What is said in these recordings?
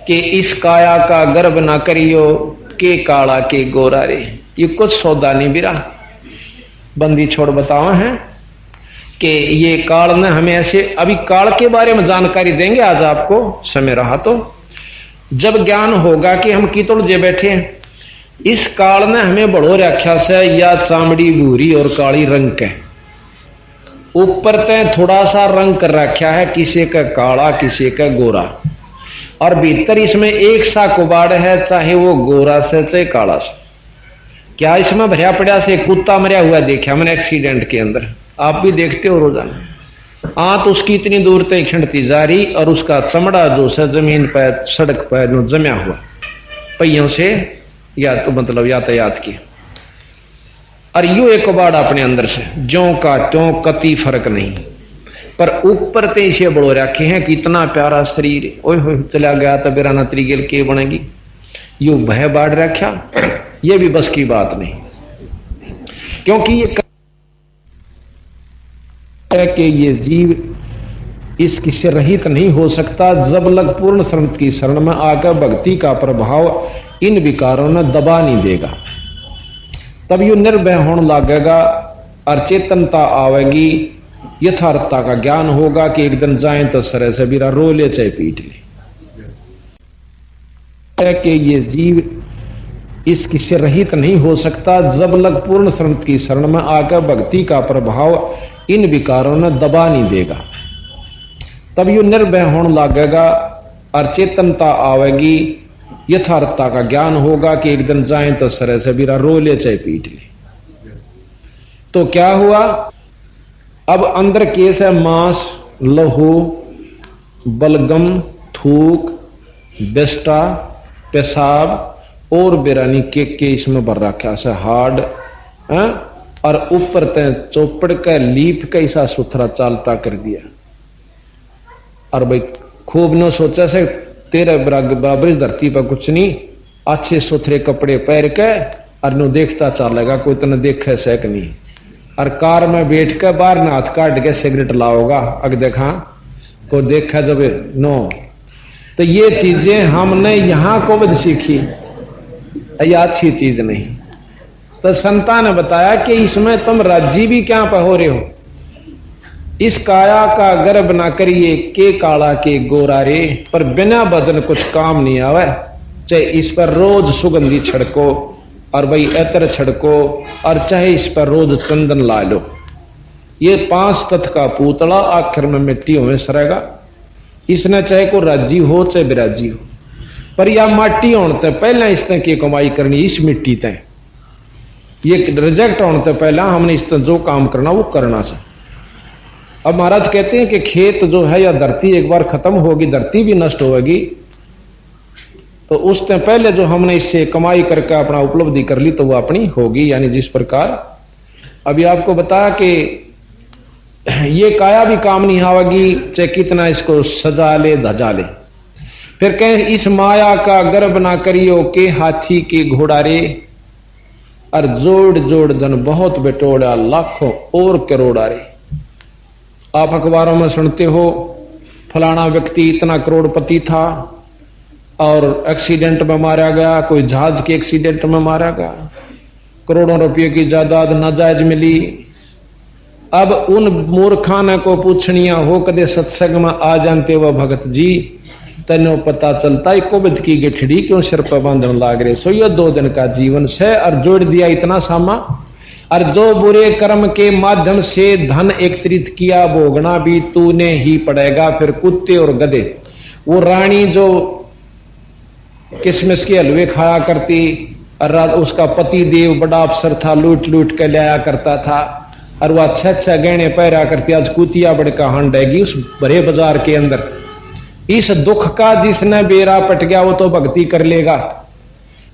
कि इस काया का गर्भ ना करियो के काला के गोरा रे। ये कुछ सौदा नहीं बिरा बंदी छोड़ बतावा है कि ये काल ने हमें ऐसे, अभी काल के बारे में जानकारी देंगे आज आपको, समय रहा तो जब ज्ञान होगा कि हम कीतुल जे बैठे हैं। इस काल ने हमें बड़ो रखा से या चामड़ी भूरी और काली रंग के ऊपर ते थोड़ा सा रंग कर रखा है, किसी का काला किसी का गोरा, और भीतर इसमें एक सा कुबाड़ है, चाहे वो गोरा से चाहे काला से। क्या इसमें भरिया पड़ा से कुत्ता मरिया हुआ देखा मैंने एक्सीडेंट के अंदर, आप भी देखते हो रोजाना। आंत उसकी इतनी दूर तक खिंडती जा रही और उसका चमड़ा जो है जमीन पर सड़क पर जो जमा हुआ पहियों से या तो मतलब यातायात की, और यू एक कबाड़ अपने अंदर से ज्यों का त्यों कति फर्क नहीं, पर ऊपर ते इसे बड़ो रखे हैं कि इतना प्यारा शरीर, ओए हो चला गया तो बिराना त्रिगेल के बनेगी, यू भय बाढ़ रखा। ये भी बस की बात नहीं, क्योंकि ये कि ये जीव इसकी से रहित नहीं हो सकता जब लग पूर्ण शरण की शरण में आकर भक्ति का प्रभाव इन विकारों ने दबा नहीं देगा, तब यू निर्भय होने लगेगा और चेतनता आवेगी, यथार्थता का ज्ञान होगा कि एक दिन जाए तो सरे से बिरा रो ले चाहे पीट ले, कि ये जीव इसकी से रहित नहीं हो सकता जब लग पूर्ण शरण की शरण में आकर भक्ति का प्रभाव इन विकारों ने दबा नहीं देगा, तब यू निर्भय होने लगेगा और चेतनता आवेगी, यथार्थता का ज्ञान होगा कि एक दिन जाए तो सरे से बिरा रो ले चाहे पीट ले। तो क्या हुआ, अब अंदर केस है मांस, लहू, बलगम, थूक, बेस्टा, पेशाब और बेरानी के इसमें भर रखा है हार्ड, और ऊपर तय चौपड़ का लीप का ऐसा सुथरा चालता कर दिया। और भाई खूब न सोचा से तेरे बराबर धरती पर कुछ नहीं, अच्छे सुथरे कपड़े पहन के और नो देखता चलेगा, कोई तो न देखे सक नहीं, और कार में बैठ के बाहर न हाथ काट के सिगरेट लाओगा, अग देखा को देखा जब नो। तो ये चीजें हमने यहां को बद सीखी, ये अच्छी चीज नहीं। तो संता ने बताया कि इसमें तुम राज्य भी क्या पर हो रहे हो, इस काया का गर्भ ना करिए के काला के गोरा रे, पर बिना भजन कुछ काम नहीं आवे, चाहे इस पर रोज सुगंधी छिड़को और भाई एतर छिड़को, और चाहे इस पर रोज चंदन ला लो, ये 5 तत्व का पुतला आखिर में मिट्टी होने सरेगा। इसने चाहे को राज्य हो चाहे विराजी हो, पर यह माटी होने तक पहले इसने की कमाई करनी, इस मिट्टी तय ये रिजेक्ट होने तक पहला हमने इस जो काम करना वो करना से। अब महाराज कहते हैं कि खेत जो है या धरती एक बार खत्म होगी, धरती भी नष्ट होगी, तो उस टाइम पहले जो हमने इससे कमाई करके अपना उपलब्धि कर ली तो वो अपनी होगी। यानी जिस प्रकार अभी आपको बताया कि ये काया भी काम नहीं आवेगी, चाहे कितना इसको सजा ले धजा ले। फिर कहें इस माया का गर्भ ना करियो के हाथी के घोड़ा रे, और जोड़ जोड़ धन बहुत बेटोड़ा लाखों और करोड़ा रे। आप अखबारों में सुनते हो फलाना व्यक्ति इतना करोड़पति था और एक्सीडेंट में मारा गया, कोई जहाज के एक्सीडेंट में मारा गया, करोड़ों रुपये की जायदाद नाजायज मिली। अब उन मूर्खाना को पूछनिया हो कदे सत्संग में आ जानते वह भगत जी, तेनो पता चलता है कोविद की गठड़ी क्यों सिर पर बांधने लाग रहे। सो ये 2 दिन का जीवन से और जोड़ दिया इतना सामा, और जो बुरे कर्म के माध्यम से धन एकत्रित किया भोगना भी तूने ही पड़ेगा। फिर कुत्ते और गधे, वो रानी जो किसमिस के हलवे खाया करती, और उसका पति देव बड़ा अफसर था, लूट लूट के लाया करता था, और वो अच्छा अच्छा गहने पहरा करती, आज कुतिया बड़का हंडेगी उस बड़े बाजार के अंदर। इस दुख का जिसने बेरा पट गया वो तो भक्ति कर लेगा,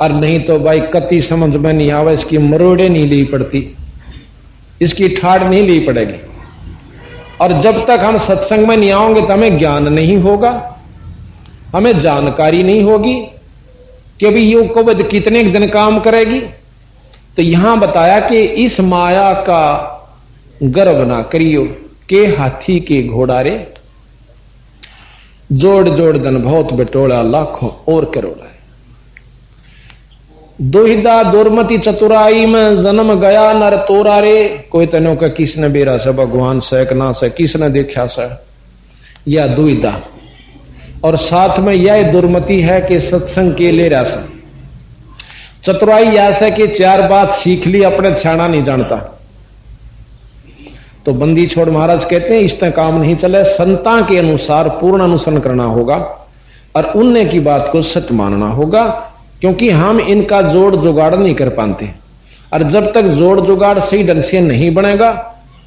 और नहीं तो भाई कति समझ में नहीं आवा, इसकी मरोड़े नहीं ली पड़ती, इसकी ठाड़ नहीं ली पड़ेगी। और जब तक हम सत्संग में नहीं आओगे तो हमें ज्ञान नहीं होगा, हमें जानकारी नहीं होगी कि अभी योग को कितने दिन काम करेगी। तो यहां बताया कि इस माया का गर्भ ना करियो के हाथी के घोड़ा रे। जोड़ जोड़ धन बहुत बटोला, लाखों और करोड़ा। दुहिदा दुर्मति चतुराई में जन्म गया नर तोरा रे। कोई तनो का किसने बेरा से भगवान से ना से किसने देखा से, या दुविधा। और साथ में यह दुर्मति है कि सत्संग के ले रहा से चतुराई ऐसा कि चार बात सीख ली, अपने छाना नहीं जानता। तो बंदी छोड़ महाराज कहते हैं इस तरह काम नहीं चले, संता के अनुसार पूर्ण अनुसरण करना होगा और उनने की बात को सत्य मानना होगा, क्योंकि हम इनका जोड़ जुगाड़ नहीं कर पाते। और जब तक जोड़ जुगाड़ सही ढंग से नहीं बनेगा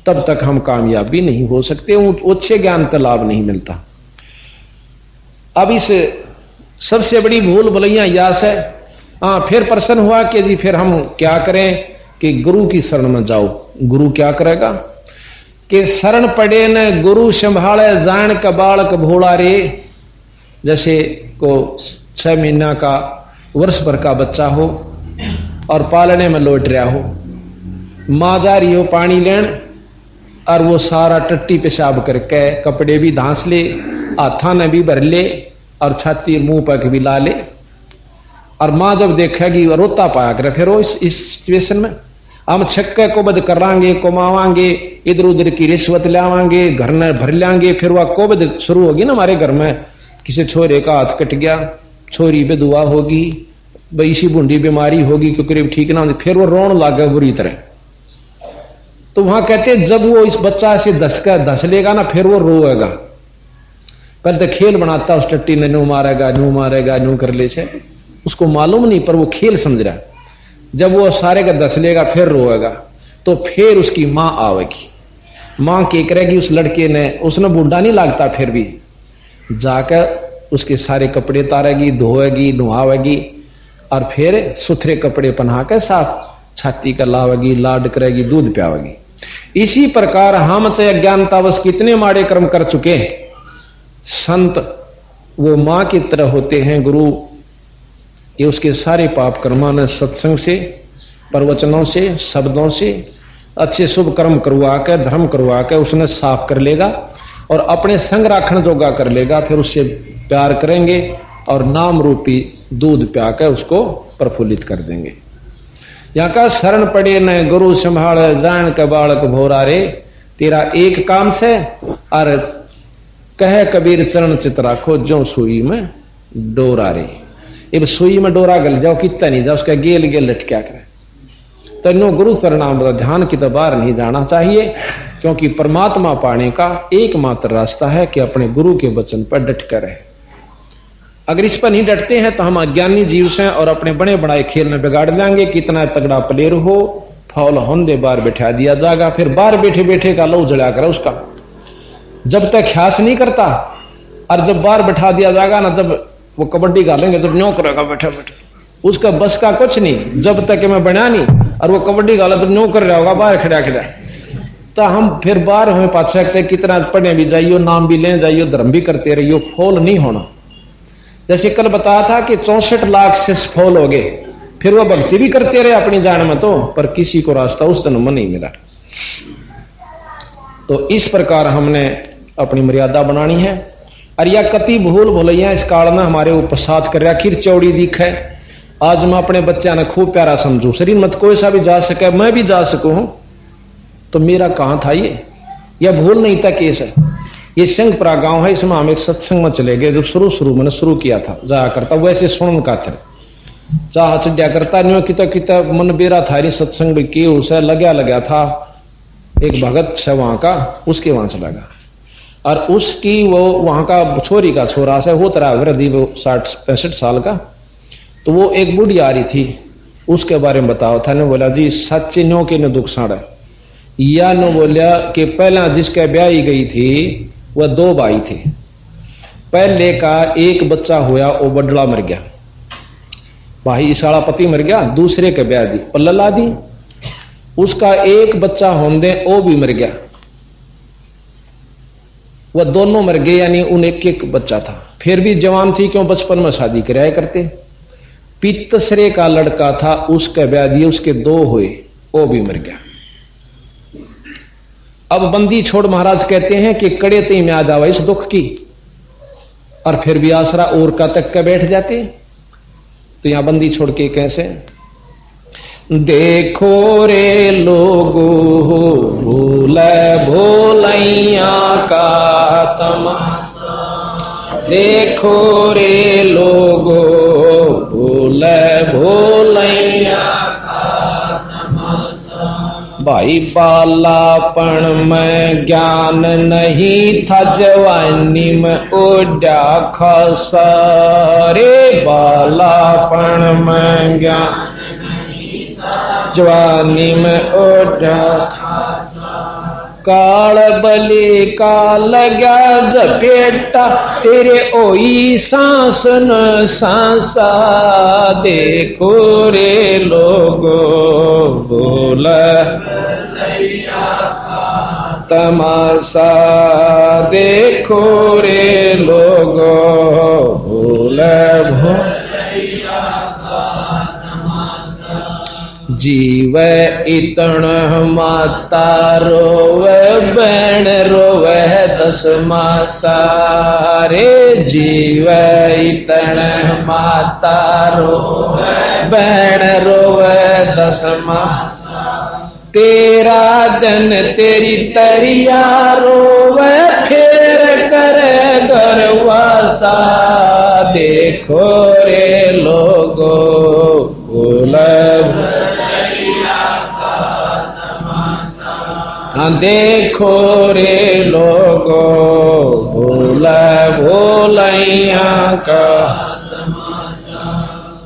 तब तक हम कामयाबी नहीं हो सकते, अच्छे ज्ञान का लाभ नहीं मिलता। अब इस सबसे बड़ी भूल भलैया यास है। फिर प्रश्न हुआ कि जी फिर हम क्या करें कि गुरु की शरण में जाओ। गुरु क्या करेगा कि शरण पड़े न गुरु संभाले जान का बालक भोला रे। जैसे को 6 महीना का वर्ष भर का बच्चा हो और पालने में लौट रहा हो, मां जा रही हो पानी लेन और वो सारा टट्टी पेशाब करके कपड़े भी धांस ले, हाथा ने भी भर ले और छाती मुंह पर भी ला ले। और मां जब देखेगी रोता पाया करे, फिर वो इस सिचुएशन में हम छक्के को बद करांगे, कमावांगे, इधर उधर की रिश्वत लावांगे, घर न भर लांगे। फिर वह कोबद शुरू होगी ना हमारे घर में, किसी छोरे का हाथ कट गया, छोरी बेदुआ होगी, इसी बूंदी बीमारी होगी क्योंकि ठीक ना, फिर वो रोन लागे बुरी तरह। तो वहां कहते जब वो इस बच्चा से धस लेगा ना, फिर वो रोएगा। पहले तो खेल बनाता उस टट्टी ने, नू मारेगा नू कर ले से, उसको मालूम नहीं पर वो खेल समझ रहा है। जब वो सारे का दस लेगा फिर रोएगा, तो फिर उसकी मां आवेगी। मां क्या करेगी उस लड़के ने, उसने बूढ़ा नहीं लगता, फिर भी जाकर उसके सारे कपड़े तारेगी, धोएगी, नुहावेगी और फिर सुथरे कपड़े पहना के साफ छाती का लावेगी, लाड करेगी, दूध पियावेगी। इसी प्रकार हम चाहे अज्ञानतावश कितने माड़े कर्म कर चुके, संत वो मां की तरह होते हैं। गुरु ये उसके सारे पाप कर्मा ने सत्संग से, प्रवचनों से, शब्दों से अच्छे शुभ कर्म करवा के, धर्म करवा के उसने साफ कर लेगा और अपने संग राखण जोगा कर लेगा। फिर उससे प्यार करेंगे और नाम रूपी दूध प्या के उसको प्रफुल्लित कर देंगे। यहां का शरण पड़े न गुरु संभाल जान के बालक भोरा रे। तेरा एक काम से और कहे कबीर चरण चित राखो, जो सुई में डोरा रे। अब सुई में डोरा गल जाओ कितना नहीं जाओ, उसका गेल गेल लटक्या करे। तन्नो गुरु चरणामृत ध्यान की तो बाहर नहीं जाना चाहिए, क्योंकि परमात्मा पाने का एकमात्र रास्ता है कि अपने गुरु के वचन पर डट कर रहे। अगर इस पर नहीं डटते हैं तो हम अज्ञानी जीव से और अपने बड़े बड़ाए खेल में बिगाड़ लेंगे। कितना तगड़ा प्लेयर हो, फौल होंदे बाहर बैठा दिया जाएगा, फिर बाहर बैठे बैठे का लहू जड़ा कर उसका, जब तक ख्यास नहीं करता। और जब बाहर बैठा दिया जाएगा ना, जब वो कबड्डी गालेंगे तो न्यों करेगा बैठे बैठे, उसका बस का कुछ नहीं। जब तक मैं बना नहीं और वो कबड्डी गाला तो न्यों कर रहा होगा बाहर खड़ा खड़ा। तो हम फिर बाहर हमें पाछा कितना पढ़ने भी जाइयो, नाम भी ले जाइयो, धर्म भी करते रहियो, फॉल नहीं होना। जैसे कल बताया था कि 64 लाख से फॉल हो गए, फिर वो भक्ति भी करते रहे अपनी जान में, तो पर किसी को रास्ता उस दिन में नहीं मिला। तो इस प्रकार हमने अपनी मर्यादा बनानी है। और यह कति भूल भुलैया इस काल में हमारे उपसाद कर आखिर चौड़ी दिख है। आज मैं अपने बच्चा ने खूब प्यारा समझू, शरीर मत कोई सा भी जा सके, मैं भी जा सकूं, तो मेरा कहां था ये? यह भूल नहीं था केस है। ये सिंहपुरा गांव है, इसमें हम एक सत्संग में चले गए। जो शुरू मैंने शुरू किया था, जाया करता वैसे सुन का थे, चाह चढ़िया करता नहीं किता मन बेरा था रे सत्संग की, उसे लगा था एक भगत से वहां का, उसके वहां चला गया। और उसकी वो वहां का छोरी का छोरा से हो तरह वृद्धि, वो 60-65 साल का। तो वो एक बुढ़ी आ रही थी, उसके बारे में बताओ था। ने बोला जी सच्चे न्यो के न दुख साड़ा, या न बोलिया कि पहला जिसके ब्याही गई थी वह 2 भाई थे। पहले का एक बच्चा हुआ, वो बडला मर गया, भाई इसाड़ा पति मर गया, दूसरे के ब्याह दी पल्ला दी, उसका एक बच्चा होने वो भी मर गया, वह दोनों मर गए, यानी उन एक बच्चा था। फिर भी जवान थी, क्यों बचपन में शादी कराया करते। तीसरे का लड़का था, उसके ब्याह दिए, उसके 2 हुए, वो भी मर गया। अब बंदी छोड़ महाराज कहते हैं कि कड़े तीन याद आवा इस दुख की। और फिर भी आसरा और का तक के बैठ जाते। तो यहां बंदी छोड़ के कैसे? देखो रे लोगो भूल भोलैया का तमाशा, देखो रे लोगो भूल भोलैया का तमाशा। भाई बालापन में ज्ञान नहीं था, जवानी में उड़ा खासा रे। बालापन में ज्ञान जवानी में उड़ा खासा, काल बलि का लगा जपेटा तेरे ओई सांस न सांसा। देखो रे लोगो भूल तमाशा, देखो रे लोगो भूल जीव इतण माता रोवे बैण रोवे दस मासा रे। जीव इतण माता रोवे बैण रोवे दस मासा, तेरा दिन तेरी तरिया रोवे फेर करे गरवासा। देखो रे लोगो भूल देखो रे लोगो भूल भोलैया का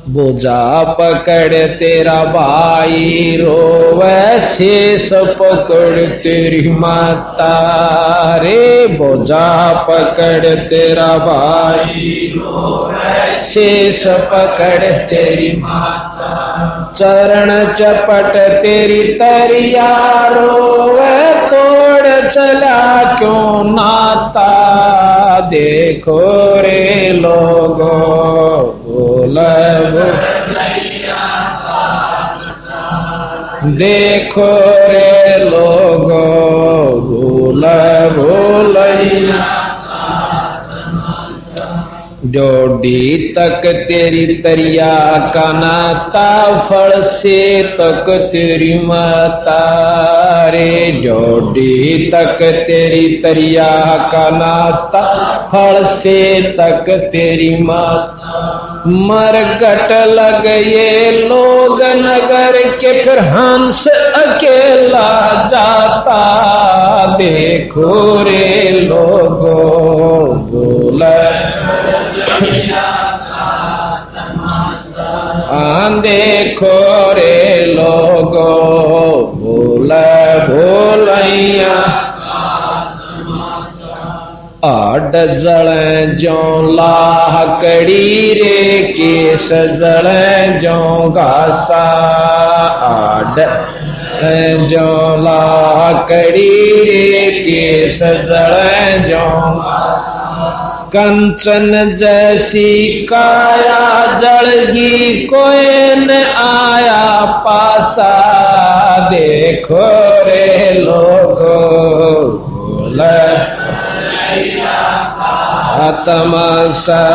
बोझा पकड़ तेरा भाई रोवे, शेष पकड़ तेरी माता रे। बोझा पकड़ तेरा भाई रोवे, शेष पकड़ तेरी माता। चरण चपट तेरी तरिया रोवे, तोड़ चला क्यों नाता। देखो रे लोगो भूल देखो रे लोगो भूल भोलैया। डोडी तक तेरी तरिया का नाता, फल से तक तेरी माता रे। डोडी तक तेरी तरिया का नाता, फल से तक तेरी माता। मरकट लग ये लोग नगर के, फिर हंस अकेला जाता। देखो रे लोगो बोल देखो रे लोगो भूल भोलैया। आड जल जो लाकड़ी रे, केस जल जो घासा। आड जो लाकड़ी रे, केस जल जो कंचन जैसी काया जलगी, कोई न आया पासा। देखो रे लोगो भूल तमाशा,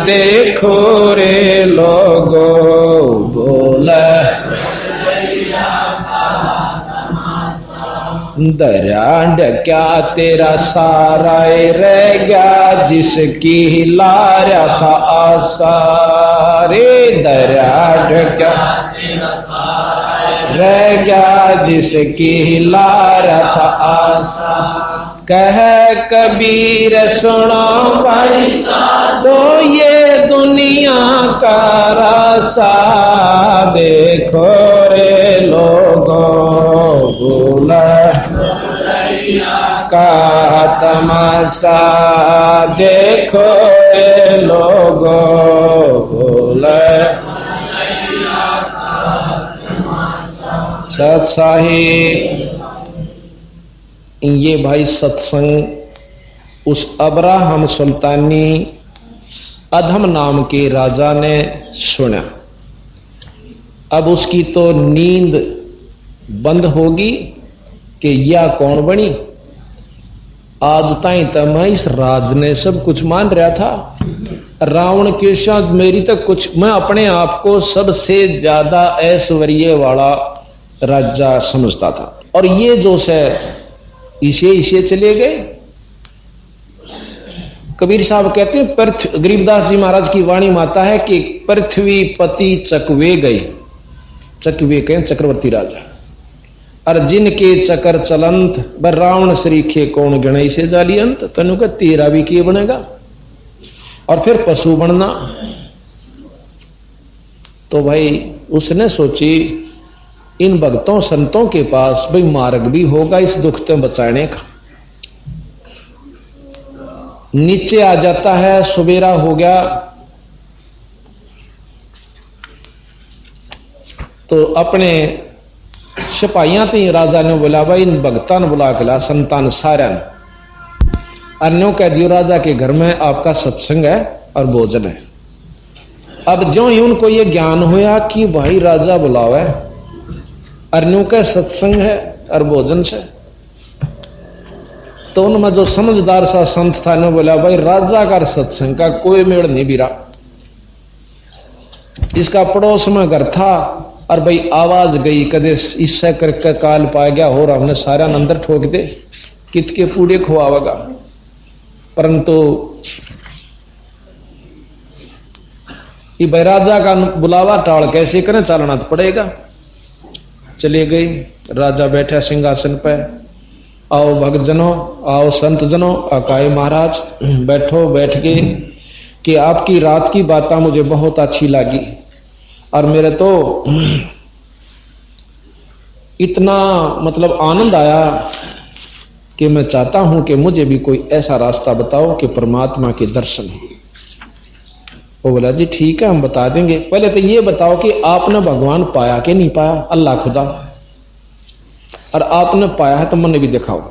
देखो रे लोगो भूल दरिया क्या तेरा सारा रह गया, जिसकी लारा था आशा रे। दरिया क्या रह गया, जिसकी लारा था आशा। कह कबीर सुनो भाई तो ये दुनिया का रासा। देखो रे लोगो भूल का तमाशा, देखो रे लोगो भूल सत्साही। ये भाई सत्संग उस अब्राहम सुल्तानी अधम नाम के राजा ने सुना। अब उसकी तो नींद बंद होगी कि यह कौन बनी। आज ताई तो मैं इस राज ने सब कुछ मान रहा था, रावण के साथ मेरी तक कुछ, मैं अपने आप को सबसे ज्यादा ऐश्वर्य वाला राजा समझता था, और ये जो से इसे चले गए। कबीर साहब कहते हैं, गरीबदास जी महाराज की वाणी माता है कि पृथ्वी पति चकवे गए, चकवे कहें चक्रवर्ती राजा, और जिनके चकर चलंत बर रावण श्रीखे कौन गणई से जाली अंत, तनु का तेरा भी किए बनेगा। और फिर पशु बनना, तो भाई उसने सोची इन भक्तों संतों के पास भाई मार्ग भी होगा इस दुख से बचाने का। नीचे आ जाता है, सवेरा हो गया तो अपने सिपाहियां थी, राजा ने बोला भाई इन भक्तान बुला के ला, संतान सारन अन्यों कह दियो राजा के घर में आपका सत्संग है और भोजन है। अब जो ही उनको ये ज्ञान होया कि भाई राजा बुलावे, अन्यों का सत्संग है और भोजन से, तो उनमें जो समझदार सा संत था ने बोला भाई राजा का सत्संग का कोई मेड़ नहीं बिरा, इसका पड़ोस में घर था और भाई आवाज गई कदे इससे करके काल पा गया हो, हमने सारा अंदर ठोक दे कित के पूड़े खुआवेगा। परंतु ये भाई राजा का बुलावा टाल कैसे करें, चलना तो पड़ेगा। चले गए, राजा बैठा सिंहासन पे, आओ भक्तजनों, आओ संत जनों, अकाई महाराज बैठो। बैठ गए कि आपकी रात की बातें मुझे बहुत अच्छी लगी और मेरे तो इतना मतलब आनंद आया कि मैं चाहता हूं कि मुझे भी कोई ऐसा रास्ता बताओ कि परमात्मा के दर्शन हो। वो बोला जी ठीक है हम बता देंगे, पहले तो ये बताओ कि आपने भगवान पाया कि नहीं पाया, अल्लाह खुदा, और आपने पाया है तो मन भी दिखाओ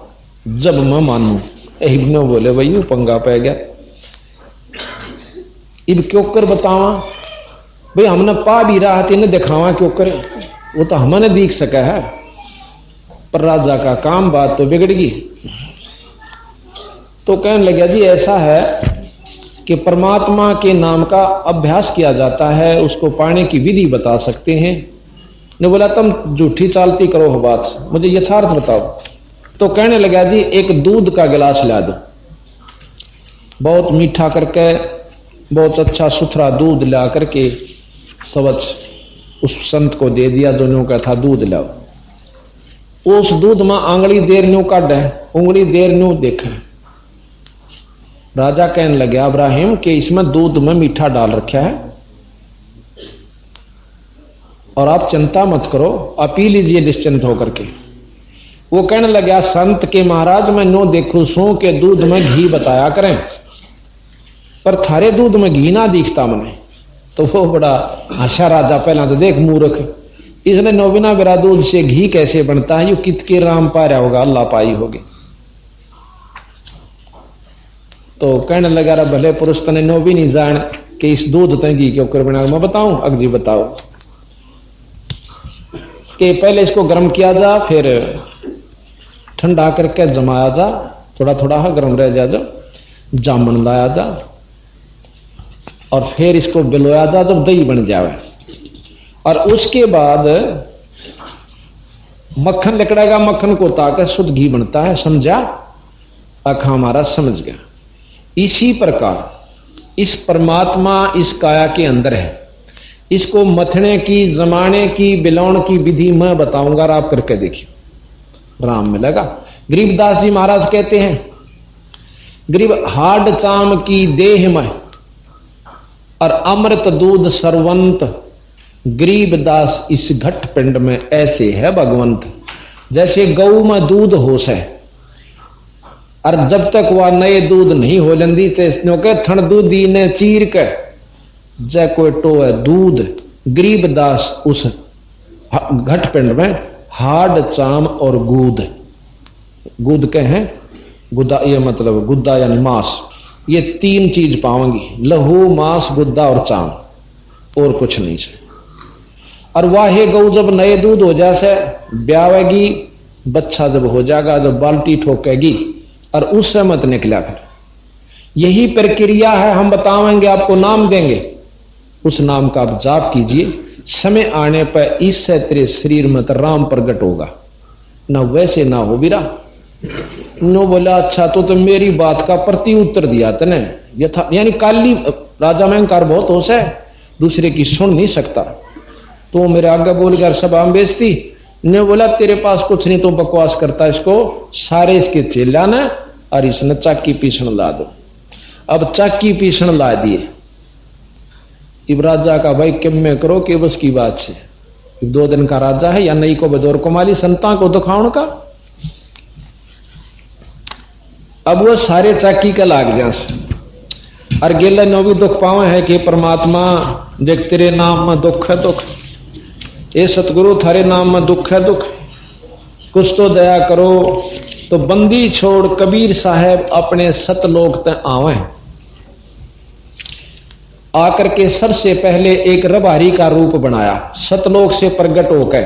जब मैं मानू। इब्ने बोले भाई वो पंगा पै गया, इब क्यों कर बतावा भाई, हमने पा भी रहा था इन्हें दिखावा क्यों करे, वो तो हमने देख सका है, पर राजा का काम बात तो बिगड़ गई। तो कहने लगा जी ऐसा है कि परमात्मा के नाम का अभ्यास किया जाता है, उसको पाने की विधि बता सकते हैं। ने बोला तुम झूठी चालती करो हो बात, मुझे यथार्थ बताओ। तो कहने लगा जी एक दूध का गिलास ला दो, बहुत मीठा करके बहुत अच्छा सुथरा दूध ला करके स्वच्छ उस संत को दे दिया। दोनों का था दूध लाओ, उस दूध में आंगली देर न्यू काट है, उंगली देर न्यू देखे। राजा कहने लगे इब्राहिम कि इसमें दूध में मीठा डाल रखा है और आप चिंता मत करो, आप पी लीजिए निश्चिंत होकर के। वो कहने लगा संत के महाराज मैं नो देखू सो के दूध में घी बताया करें, पर थारे दूध में घी ना दिखता मने। तो वो बड़ा हंसा राजा, पहला तो देख मूर्ख, इसने नोबिना बिरा दूध से घी कैसे बनता है, यू कित के राम पा रहा होगा, अल्लाह पाई होगी। तो कहने लगा रा भले पुरुष तने नो भी नहीं जान कि इस दूध तय घी क्यों कर बना, मैं बताऊं अगजी बताओ कि पहले इसको गर्म किया जा, फिर ठंडा करके जमाया जा, थोड़ा थोड़ा गर्म रह जा, जो जामन लाया जा और फिर इसको बिलोया जा जब दही बन जावे, और उसके बाद मक्खन निकलेगा, मक्खन को ताकर शुद्ध घी बनता है। समझा? आखा हमारा समझ गया। इसी प्रकार इस परमात्मा इस काया के अंदर है, इसको मथने की, जमाने की, बिलौण की विधि मैं बताऊंगा, आप करके देखिए राम मिलेगा। गरीबदास जी महाराज कहते हैं गरीब हाड चाम की देह में और अमृत दूध सरवंत, गरीबदास इस घट पिंड में ऐसे है भगवंत। जैसे गऊ में दूध होश है और जब तक वह नए दूध नहीं हो लेंदी के थन दूधी ने चीर के जय कोई टो है दूध। गरीबदास उस घट पिंड में हाड चाम और गूद, गूद के हैं गुदा, ये मतलब गुद्दा यानी मांस, ये तीन चीज पाऊंगी, लहू मांस गुद्दा और चाम, और कुछ नहीं से। और वाहे गऊ जब नए दूध हो जाए ब्यावेगी, बच्चा जब हो जाएगा, जब बाल्टी ठोकेगी और उससे मत निकला फिर। यही प्रक्रिया है, हम बताएंगे, आपको नाम देंगे, उस नाम का आप जाप कीजिए। समय आने पर इससे तेरे शरीर में तो राम प्रकट होगा, ना वैसे ना हो बिरा। नो बोला अच्छा, तो मेरी बात का प्रति उत्तर दिया तने यथा, यानी काली राजा में अहंकार बहुत होश है, दूसरे की सुन नहीं सकता। तो मेरे आगे बोल गया सभा में बेचती। ने बोला तेरे पास कुछ नहीं, तो बकवास करता, इसको सारे इसके चेला ने और इसने चाकी पीसण ला दो। अब चाकी पीसण ला दिए। इब राजा का भाई किम में करो कि बस की बात से, 2 दिन का राजा है या नहीं को बदौर कमाली संता को दुखाउन का। अब वो सारे चाकी का लाग जा और गेले नो भी दुख पावे है कि परमात्मा देख तेरे नाम में दुख है दुख, ए सतगुरु थारे नाम में दुख है दुख, कुछ तो दया करो। तो बंदी छोड़ कबीर साहब अपने सतलोक तक आवे। आकर के सबसे पहले एक रबारी का रूप बनाया, सतलोक से प्रकट होकर।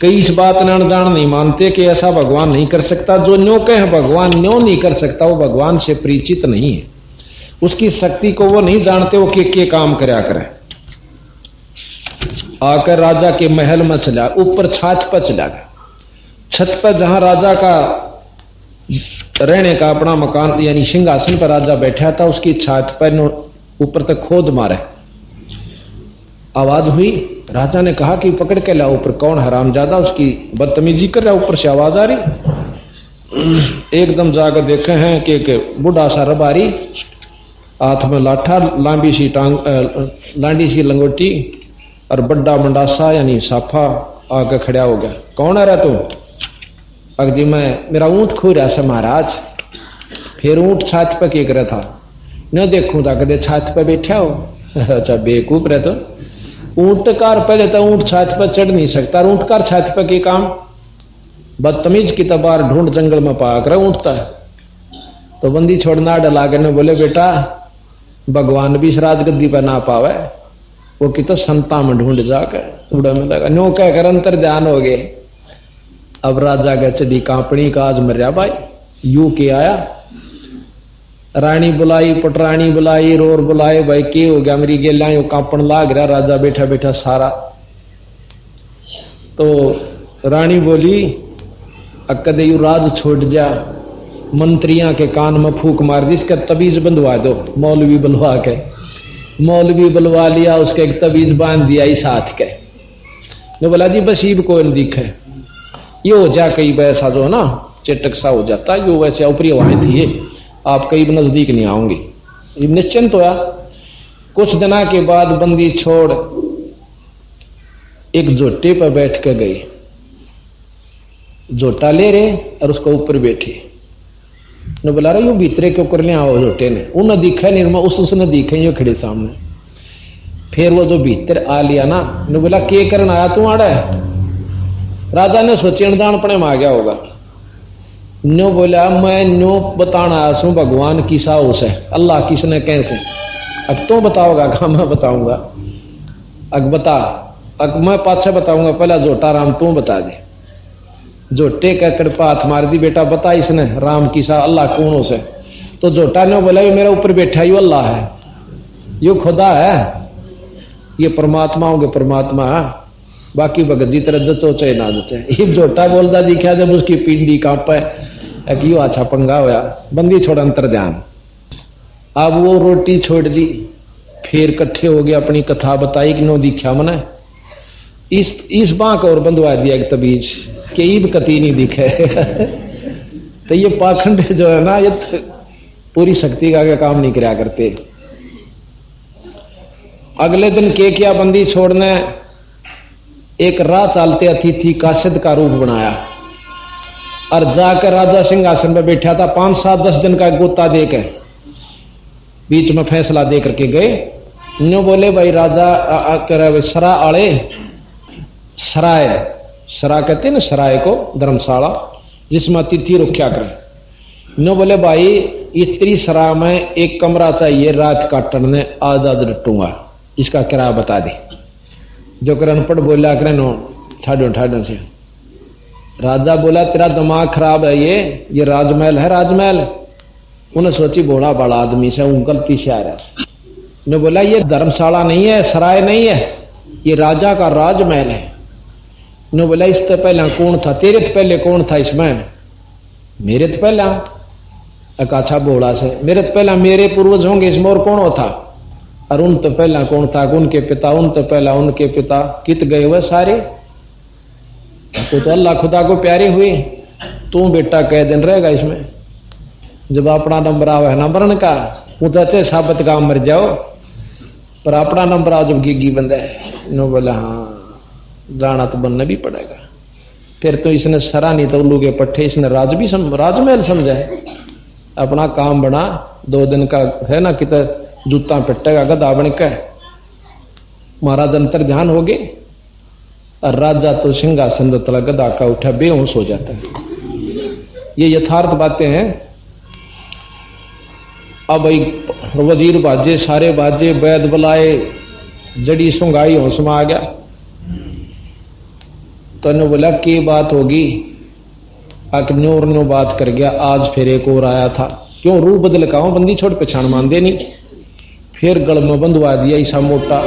कई इस बात न अनजान नहीं मानते कि ऐसा भगवान नहीं कर सकता। जो न्यो कहे भगवान न्यो नहीं कर सकता, वो भगवान से परिचित नहीं है, उसकी शक्ति को वो नहीं जानते, वो के काम करया करे। आकर राजा के महल में चला, ऊपर छत पर चला गया। छत पर जहां राजा का रहने का अपना मकान यानी सिंहासन पर राजा बैठा था, उसकी छत पर ऊपर तक खोद मारे। आवाज हुई, राजा ने कहा कि पकड़ के ला ऊपर। कौन हरामजादा उसकी बदतमीजी कर रहा, ऊपर से आवाज आ रही। एकदम जाकर देखे हैं कि एक बूढ़ा सा रबारी, हाथ में लाठा, लांबी सी टांग, लांडी सी लंगोटी और बड्डा मंडासा यानी साफा आकर खड़ा हो गया। कौन आ रहा तू? अगदी मैं मेरा ऊंट खो रहा से महाराज। फिर ऊंट छात पर क्या कर रहा था? न देखूं था कदे छात पर बैठा हो। अच्छा बेवकूफ रहे तो ऊंट कार पहले तो ऊंट छात पर चढ़ नहीं सकता, ऊंट कार छात पर के काम? बदतमीज की तबार ढूंढ जंगल में पा कर उठता है। तो बंदी छोड़ना डला के ने बोले बेटा भगवान भी इस राजगद्दी पर ना पावे, वो कि तो संता में ढूंढ जाकर उड़ा में लगा। नो कहकर अंतर ध्यान हो गए। अब राजा का चढ़ी कांपनी का आज मर्या भाई यू के आया। रानी बुलाई, पटरानी बुलाई, रोर बुलाए, भाई के हो गया मेरी गेला कांपन लाग रहा। राजा बैठा बैठा सारा। तो रानी बोली अकदे यू राज छोड़ जा, मंत्रियां के कान में फूक मार दी, इसका तबीज बंधवा दो। मौलवी बुलवा के, मौलवी बुलवा लिया, उसके एक तबीज बांध दिया इस हाथ के। ने बोला जी बस ईब को दिखे, ये हो जा कई वैसा जो ना चेटक सा हो जाता, यो वैसे ऊपरी हवाएं थी, आप कई नजदीक नहीं आओगे। निश्चिंत होया। कुछ दिना के बाद बंदी छोड़ एक जोटे पर बैठ कर गई। जोटा ले रहे और उसको ऊपर बैठी। ने बुला रहा यू भीतरे क्यों कर ले आओ जोटे ने। उन्हें दिखा निर्मा उसने दिखे यो खड़े सामने। फिर वो जो भीतर आ लिया ना, ने बोला के करन आया तू आड़ा है? राजा ने सोचे अनजान पने में आ गया होगा। न्यो बोला मैं न्यो बताना आया सू भगवान किसा उस है, अल्लाह किसने कैसे। अब तो बताओगा का मैं बताऊंगा? अग बता, अग मैं पाछे बताऊंगा, पहला जोटा राम तू बता दे। जोटे का कृपा हाथ मार दी, बेटा बता इसने राम किसा अल्लाह कौन हो से। तो जोटा ने बोला ये मेरा ऊपर बैठा यू अल्लाह है, यू खुदा है, ये परमात्मा होंगे परमात्मा है, बाकी भगत जी तरह जचो चाहे ना जचे। ये जोटा बोलता दिखा जब उसकी पिंडी कांपे क्यों अच्छा पंगा होया। बंदी छोड़ अंतर ध्यान। अब वो रोटी छोड़ दी, फिर इकट्ठे हो गए, अपनी कथा बताई कि नो दिखा मने इस बांक और बंधवा दिया एक तबीज के ईब कती नहीं दिखे। तो ये पाखंड जो है ना, ये पूरी शक्ति का आगे काम नहीं कराया करते। अगले दिन के किया बंदी छोड़ने, एक राह चालते अतिथि कासिद का रूप बनाया और जाकर राजा सिंहासन पर बैठा था। 5, 7, 10 दिन का गोता देकर बीच में फैसला दे करके गए। न्यू बोले भाई राजा सरा आड़े, सराय सरा कहते ना सराय को, धर्मशाला जिसमें अतिथि रुख्या करें। न्यू बोले भाई इतनी सरा में एक कमरा चाहिए, रात काटने आज डटूंगा, इसका किराया बता दे। जो कर अनपढ़ बोला करे नो ठाडो ठाडो से राजा बोला तेरा दिमाग खराब है, ये राजमहल है राजमहल। उन्हें सोची बड़ा बड़ा आदमी से गलती से आ रहा। ने बोला ये धर्मशाला नहीं है, सराय नहीं है, ये राजा का राजमहल है। ने बोला इससे पहले कौन था? तेरे तो पहले कौन था इसमें? मेरे तो पहला। एक अच्छा बोला से मेरे तो पहला मेरे पूर्वज होंगे इसमें, और कौन होता? और उन तो पहला कौन था? उनके पिता, उन तो पहला उनके पिता कित गए हुए सारे। तो अल्लाह खुदा को प्यारे हुए। तू बेटा कई दिन रहेगा इसमें, जब अपना नंबर आवे है ना मरण का, वो तो अच्छे साबित का मर जाओ, पर अपना नंबर आओ जब गिगी बंदा है। नो बोला हाँ जाना तो बनना भी पड़ेगा। फिर तो इसने सरा नहीं तो उल्लू के पट्टे, इसने राजमहल समझा है। अपना काम बना, 2 दिन का है ना, कितना जूता पिटेगा गधा बन के। महाराज अंतर ध्यान हो गए और राजा तो सिंहासन तला गधा का उठा बेहोश हो जाता है। ये यथार्थ बातें हैं। अब भाई वजीर बाजे, सारे बाजे, वैद बुलाए, जड़ी सुंगाई होश में आ गया। तो ने बोला की बात होगी? न्योर न्यो बात कर गया। आज फिर एक और आया था, क्यों रूप बदल का बंदी छोड़ पहचान मान दे नहीं। फिर गल में बंधवा दिया ईसा मोटा।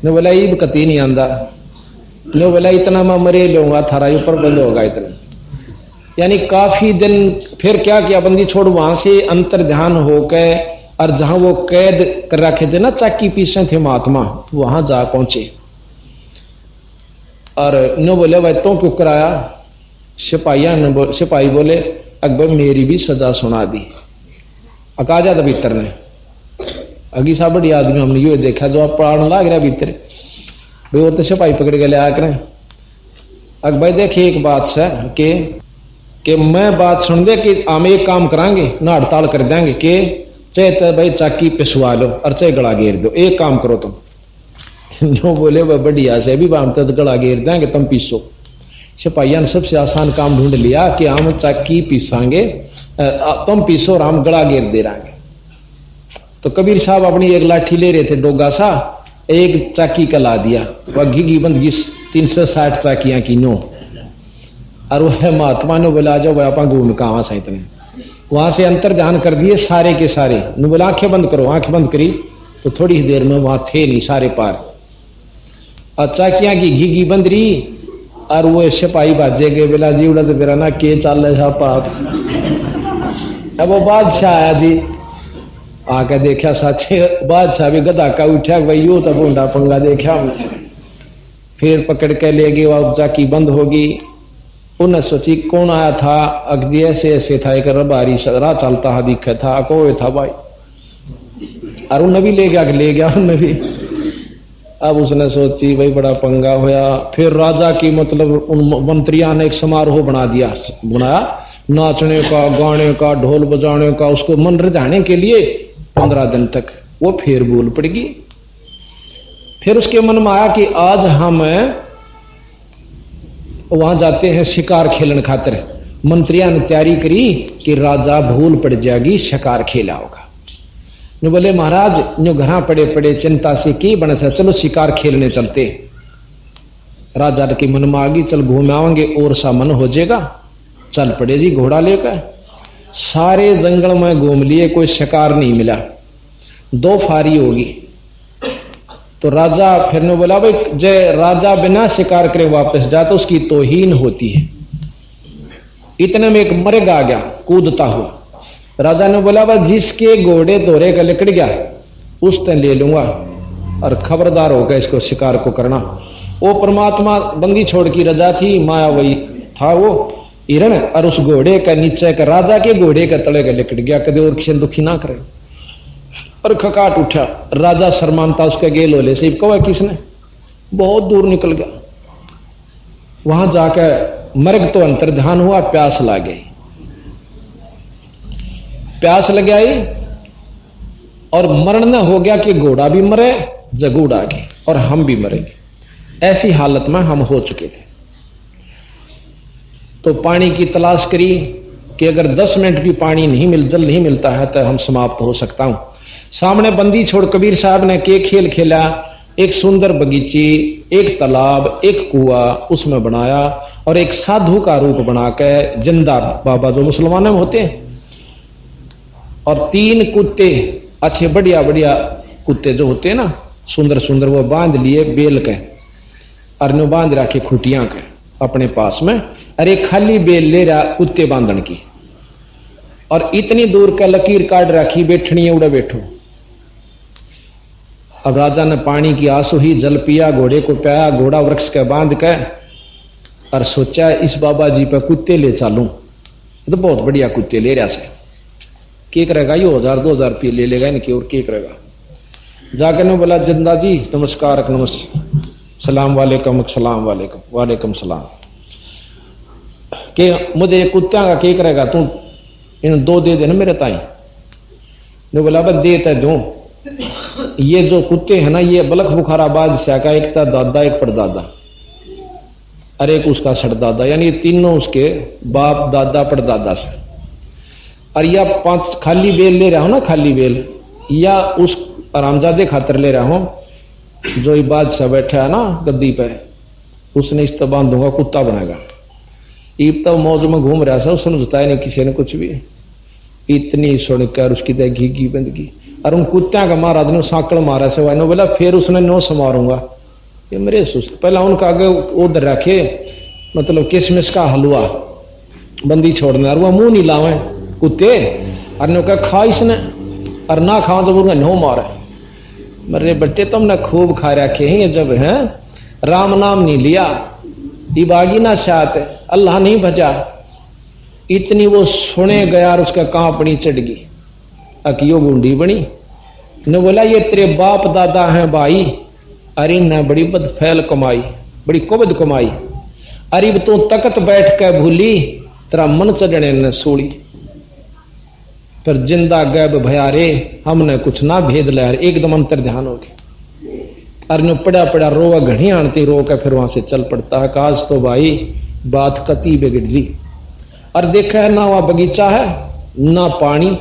ने बोला ईब कती नहीं आंदा। ने बोला इतना मैं मरे लूंगा, थारा ऊपर बंद होगा इतना। यानी काफी दिन फिर क्या किया, बंदी छोड़ वहां से अंतर ध्यान होकर, और जहां वो कैद कर रखे थे ना, चाकी पीछे थे महात्मा, वहां जा पहुंचे। और नो बोले भाई तो क्यों कराया? सिपाही बोले अकबर मेरी भी सजा सुना दी। अकाजा था भीतर ने, अगी सा बड़ी आदमी हमने ये देखा जो आप प्राण लाग रहा भीतर। भाई वो तो सिपाही पकड़ के ले आ करें। अकबर देखिए एक बात से कि मैं बात सुन दे कि हम एक काम करांगे ना, हड़ताल कर देंगे कि चाहे तो भाई चाकी पिसवा लो और चाहे गला घेर दो, एक काम करो तुम। जो बोले वह बढ़िया से भी बांधते तो गला घेर देंगे, तुम पीसो। सिपाहिया ने सबसे आसान काम ढूंढ लिया कि हम चाकी पीसांगे, तुम पीसो और हम गला घेर दे रहे। तो कबीर साहब अपनी एक लाठी ले रहे थे डोगा सा, एक चाकी का ला दिया, वह घिगी बंद 360 चाकियां की नो। और वह महात्मा ने बोला जाओ वह आप घूम कहा सा इतने। वहां से अंतर ध्यान कर दिए सारे के सारे। ने बोला आंखें बंद करो, आंखें बंद करी तो थोड़ी ही देर में वहां थे नहीं सारे पार। और चाकियां की घिगी बंद रही। और वो सिपाही बाजे गए, बोला जी उड़ा तो फिर ना के चल रहा पाप। अब वो बादशाह आया जी, आके देखा साचे बादशाह भी गधा का उठा, भाई यो तो बूंदा पंगा देखा। फिर पकड़ के ले गए, वह चाकी बंद होगी। उन्हें सोची कौन आया था? अगदी ऐसे ऐसे था, एक रबारी राह चलता हा दिखा था, को था भाई। और उन्हें भी ले गया उन्हें भी। अब उसने सोची भाई बड़ा पंगा होया। फिर राजा की मतलब उन मंत्रियों ने एक समारोह बनाया नाचने का, गाने का, ढोल बजाने का, उसको मन रिझाने के लिए 15 दिन तक। वो फिर भूल पड़गी। फिर उसके मन में आया कि आज हम वहां जाते हैं शिकार खेलने खातिर। मंत्रियों ने तैयारी करी कि राजा भूल पड़ जाएगी, शिकार खेला होगा। ने बोले महाराज जो घर पड़े पड़े चिंता से की बने थे, चलो शिकार खेलने चलते। राजा के मन में आ गई, चल घूम आवेंगे और सा मन हो जाएगा। चल पड़े जी घोड़ा लेकर। सारे जंगल में घूम लिए, कोई शिकार नहीं मिला। 2 फारी होगी। तो राजा फिर ने बोला भाई जय राजा बिना शिकार करे वापस जा तो उसकी तौहीन होती है। इतने में एक मर्ग आ गया कूदता हुआ। राजा ने बोला भाई जिसके घोड़े दोहरे का लिकड़ गया उस दिन ले लूंगा, और खबरदार होकर इसको शिकार को करना। वो परमात्मा बंदी छोड़ की रजा थी, माया वही था वो हिरण, और उस घोड़े का नीचे का राजा के घोड़े का तले का लिकड़ गया, कदे और किसी दुखी ना करे। और खकाट उठा, राजा शर्मानता उसके गेल होले से कहा किसने, बहुत दूर निकल गया। वहां जाकर मर्ग तो अंतर ध्यान हुआ, प्यास लग गई। प्यास लग आई और मरण न हो गया कि घोड़ा भी मरे, जगूड़ आ गई और हम भी मरेंगे। ऐसी हालत में हम हो चुके थे। तो पानी की तलाश करी कि अगर 10 मिनट भी पानी जल नहीं मिलता है तो हम समाप्त हो सकता हूं। सामने बंदी छोड़ कबीर साहब ने के खेल खेला। एक सुंदर बगीची, एक तालाब, एक कुआं उसमें बनाया और एक साधु का रूप बनाकर जिंदा बाबा जो मुसलमानों में होते हैं, और 3 कुत्ते अच्छे बढ़िया बढ़िया कुत्ते जो होते हैं ना, सुंदर सुंदर, वो बांध लिए बेल के, और नो बांध रखे खुटियां के अपने पास में। अरे खाली बेल ले रहा कुत्ते बांधन की, और इतनी दूर का लकीर काट रखी, बैठनी है उड़े बैठो। अब राजा ने पानी की आस हुई, जल पिया, घोड़े को प्याया, घोड़ा वृक्ष के बांध के, और सोचा इस बाबा जी पे कुत्ते ले चालूं, तो बहुत बढ़िया कुत्ते ले रहा से, क्या करेगा ये 1000-2000 रुपये ले लेगा इनकी, और क्या करेगा। जाकर ने बोला जिंदा जी नमस्कार, सलाम वालेकुम, सलाम वालेकुम, वालेकुम सलाम, कि मुझे कुत्त्या का क्या करेगा तू, इन 2 दे देना मेरे ताई ने। बोला बस देता दूं, ये जो कुत्ते हैं ना, ये बलख बुखारा बादशाह का, एक था दादा, एक परदादा, और एक उसका सरदादा, यानी तीनों उसके बाप दादा परदादा से। और या 5 खाली बेल ले रहा हूं ना, खाली बेल, या उस आरामजादे खातर ले रहा हूं जो ये बादशाह बैठा है ना गद्दी पे, उसने इस तो बांधूंगा, कुत्ता बनेगा। ईब तो मौज में घूम रहा था, उसने बताया नहीं किसी ने कुछ भी, इतनी सुनकर उसकी तो घी बंदगी। और उन कुत्त्या का महाराज ने सांकड़ मारा से वाइनो, बोला फिर उसने नो समारूंगा। ये मेरे सुस्त, पहला उनका आगे उधर रखे, मतलब किशमिश का हलवा बंदी छोड़ने, और वो मुंह नहीं लावे कुत्ते, और नो कहा खा इसने, और ना खाओ तो उनका नो मारे। मरे बट्टे तुमने खूब खा रखे हैं, जब है राम नाम नहीं लिया, इबागी ना शात, अल्लाह नहीं भजा। इतनी वो सुने गया और उसका कांपनी चढ़ गई, अकियो बूंदी बनी। ने बोला ये तेरे बाप दादा हैं भाई, अरे न बड़ी बदफैल कमाई, बड़ी कुबद कमाई, अरे तू तकत बैठ के भूली, तेरा मन चढ़ने न सूड़ी, पर जिंदा गैब भयारे, हमने कुछ ना भेद लिया। एकदम अंतर ध्यान हो गया, अरे पड़ा पड़ा रोवा, घड़ी आनती रो के फिर वहां से चल पड़ता है। काज तो भाई बात कती बिगड़ दी, और देखा है ना वहां बगीचा है ना पानी,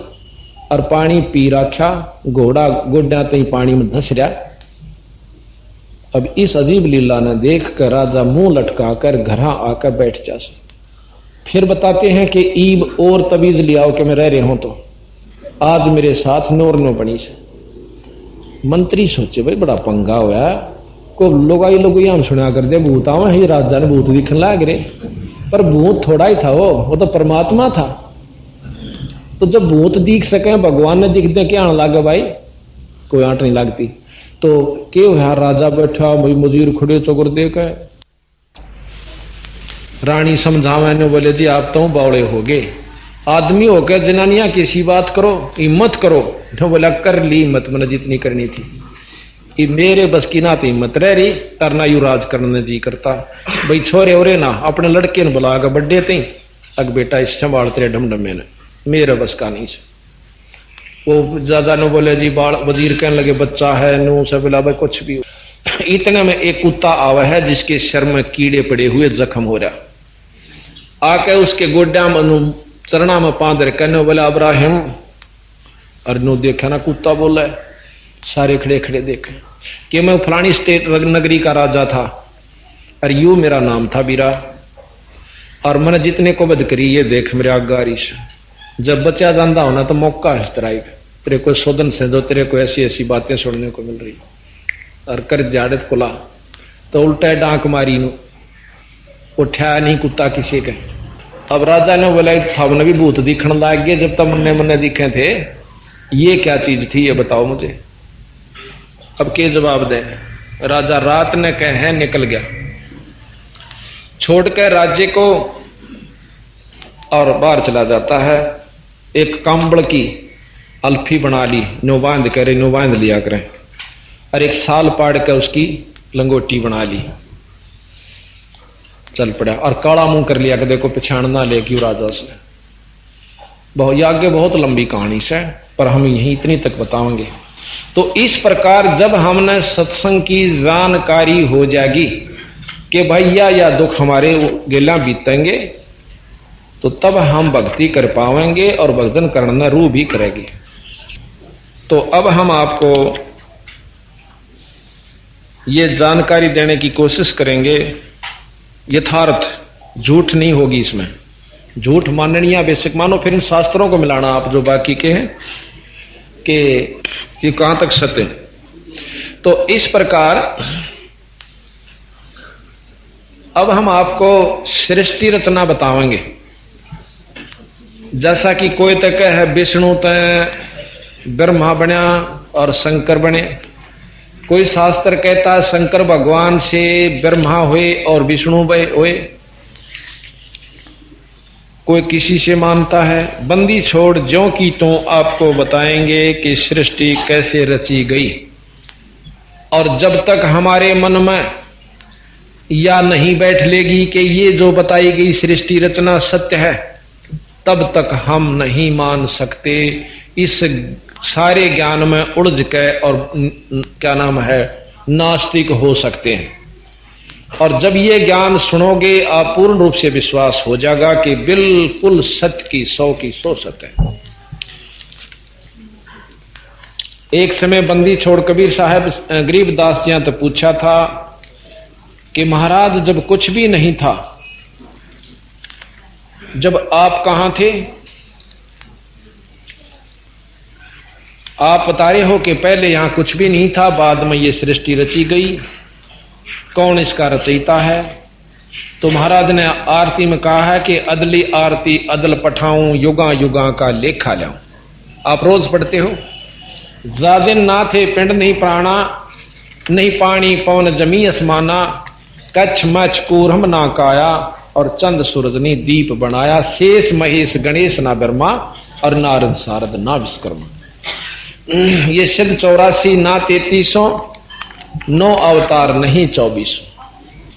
और पानी पी रखा, घोड़ा गोड्या तई पानी में धंस रहा। अब इस अजीब लीला ने देख कर राजा मुंह लटका कर घर आकर बैठ जा। फिर बताते हैं कि ईब और तवीज लियाओ कि मैं रह रहे हूं, तो आज मेरे साथ नोर नो बनी से। मंत्री सोचे भाई बड़ा पंगा हुआ, को लोग यहां सुना कर दे भूत आवे, ही राजा ने भूत दिखने लग रहे, पर भूत थोड़ा ही था, वो तो परमात्मा था। तो जब भूत दिख सके, भगवान ने दिख दे, क्या आने लगे भाई, कोई आंट नहीं लगती। तो क्यों है राजा बैठा, भाई मजीर खड़े चौकर देख, रानी समझावे ने बोले जी आप तो बावड़े हो गए, आदमी होकर जनानियां किसी बात करो, हिम्मत करो। तो बोला कर ली हिम्मत, मैंने जितनी करनी थी, ये मेरे बस की ना तो हिम्मत रह रही, तरना युवराज करने जी करता। भाई छोरे और ना अपने लड़के ने बुला कर बड्डे थे, अग बेटा इस संभाल तेरे ढमढमे ने, मेरे बस का नहीं से। वो जाजा ने बोले जी बाल, वजीर कहने लगे बच्चा है नू से, बोला भाई कुछ भी। इतने में एक कुत्ता आवा है जिसके शर में कीड़े पड़े हुए, जख्म हो रहा, आके उसके गोड्या में चरणा में पादर कहने बोला अब्राहिम, और नो देखा ना कुत्ता बोला है, सारे खड़े खड़े देखे कि मैं फलानी स्टेट नगरी का राजा था, और यू मेरा नाम था बीरा, और मैंने जितने को बद करी ये देख मेरे आगारी से। जब बचा जाता होना तो मौका है तराई, तेरे को सोदन से जो तेरे को ऐसी ऐसी बातें सुनने को मिल रही, और कर जाड़त खुला तो उल्टा डांक मारी नु, उठा नहीं कुत्ता किसी के। अब राजा ने बोला थाने भी भूत दिखने लग गए, जब तक मन्ने मन्ने दिखे थे, ये क्या चीज थी ये बताओ मुझे। अब के जवाब दे। राजा रात ने कहे निकल गया, छोड़कर राज्य को और बाहर चला जाता है। एक कंबल की अल्फी बना ली, नो बांध करे, नो बांध लिया करें, और एक साल पाड़ कर उसकी लंगोटी बना ली, चल पड़ा, और काला मुंह कर लिया कि देखो पिछाड़ ना ले क्यों राजा से। बहुत आगे बहुत लंबी कहानी से, पर हम यहीं इतनी तक बताएंगे। तो इस प्रकार जब हमने सत्संग की जानकारी हो जाएगी कि भैया या दुख हमारे गेला बीतेंगे, तो तब हम भक्ति कर पाएंगे और भक्तन करना रूह भी करेगी। तो अब हम आपको ये जानकारी देने की कोशिश करेंगे, यथार्थ झूठ नहीं होगी इसमें। झूठ माननी या बेशक मानो, फिर इन शास्त्रों को मिलाना आप जो बाकी के हैं कि ये कहां तक सत्य है। तो इस प्रकार अब हम आपको सृष्टि रचना बताएंगे। जैसा कि कोई तो कहे विष्णु तय ब्रह्मा बना और शंकर बने, कोई शास्त्र कहता है शंकर भगवान से ब्रह्मा हुए और विष्णु हुए, कोई किसी से मानता है। बंदी छोड़ ज्यों की तो आपको बताएंगे कि सृष्टि कैसे रची गई। और जब तक हमारे मन में या नहीं बैठ लेगी कि ये जो बताई गई सृष्टि रचना सत्य है, तब तक हम नहीं मान सकते। इस सारे ज्ञान में उलझ के और क्या नाम है नास्तिक हो सकते हैं। और जब ये ज्ञान सुनोगे आप पूर्ण रूप से विश्वास हो जाएगा कि बिल्कुल सत्य की 100 की 100 सत्य है। एक समय बंदी छोड़ कबीर साहब गरीबदास जी तो पूछा था कि महाराज जब कुछ भी नहीं था, जब आप कहां थे? आप बता रहे हो कि पहले यहां कुछ भी नहीं था, बाद में ये सृष्टि रची गई, कौन इसका रचयिता है? तो महाराज ने आरती में कहा है कि अदली आरती अदल पठाऊं, युगा युगा का लेखा लाऊं। आप रोज पढ़ते हो। जादिन ना थे पिंड नहीं प्राणा, नहीं पानी पवन जमी असमाना, कच्छ मच कूरम ना काया, और चंद सूरजनी दीप बनाया, शेष महेश गणेश ना ब्रह्मा, और नारद सारद ना विश्वकर्मा। ये सिद्ध 84 ना 3300, 9 अवतार नहीं 2400,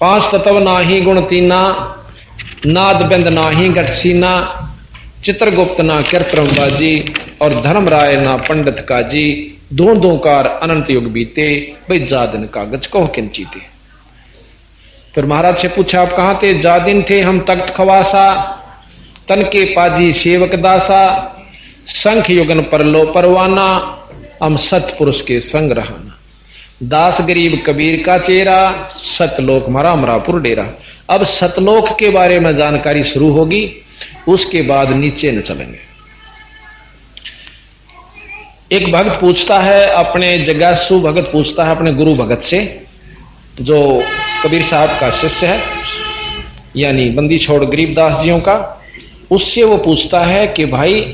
5 तत्व ना ही गुण तीना, नाद बिंद ना ही घटसीना, चित्रगुप्त ना कृत्रम बाजी, और धर्म राय ना पंडित काजी, दो दो कार अनंत युग बीते, भाई जादिन कागज कहो किंचीते। फिर महाराज से पूछा आप कहां थे? जादिन थे हम तख्त खवासा, तन के पाजी सेवक दासा, संख युगन परलो परवाना, हम सतपुरुष के संग रहाना, दास गरीब कबीर का चेहरा, सतलोक मरा मरापुर डेरा। अब सतलोक के बारे में जानकारी शुरू होगी, उसके बाद नीचे न चलेंगे। एक भक्त पूछता है अपने जगासु भगत पूछता है अपने गुरु भगत से, जो कबीर साहब का शिष्य है, यानी बंदी छोड़ गरीबदास जियों का। उससे वो पूछता है कि भाई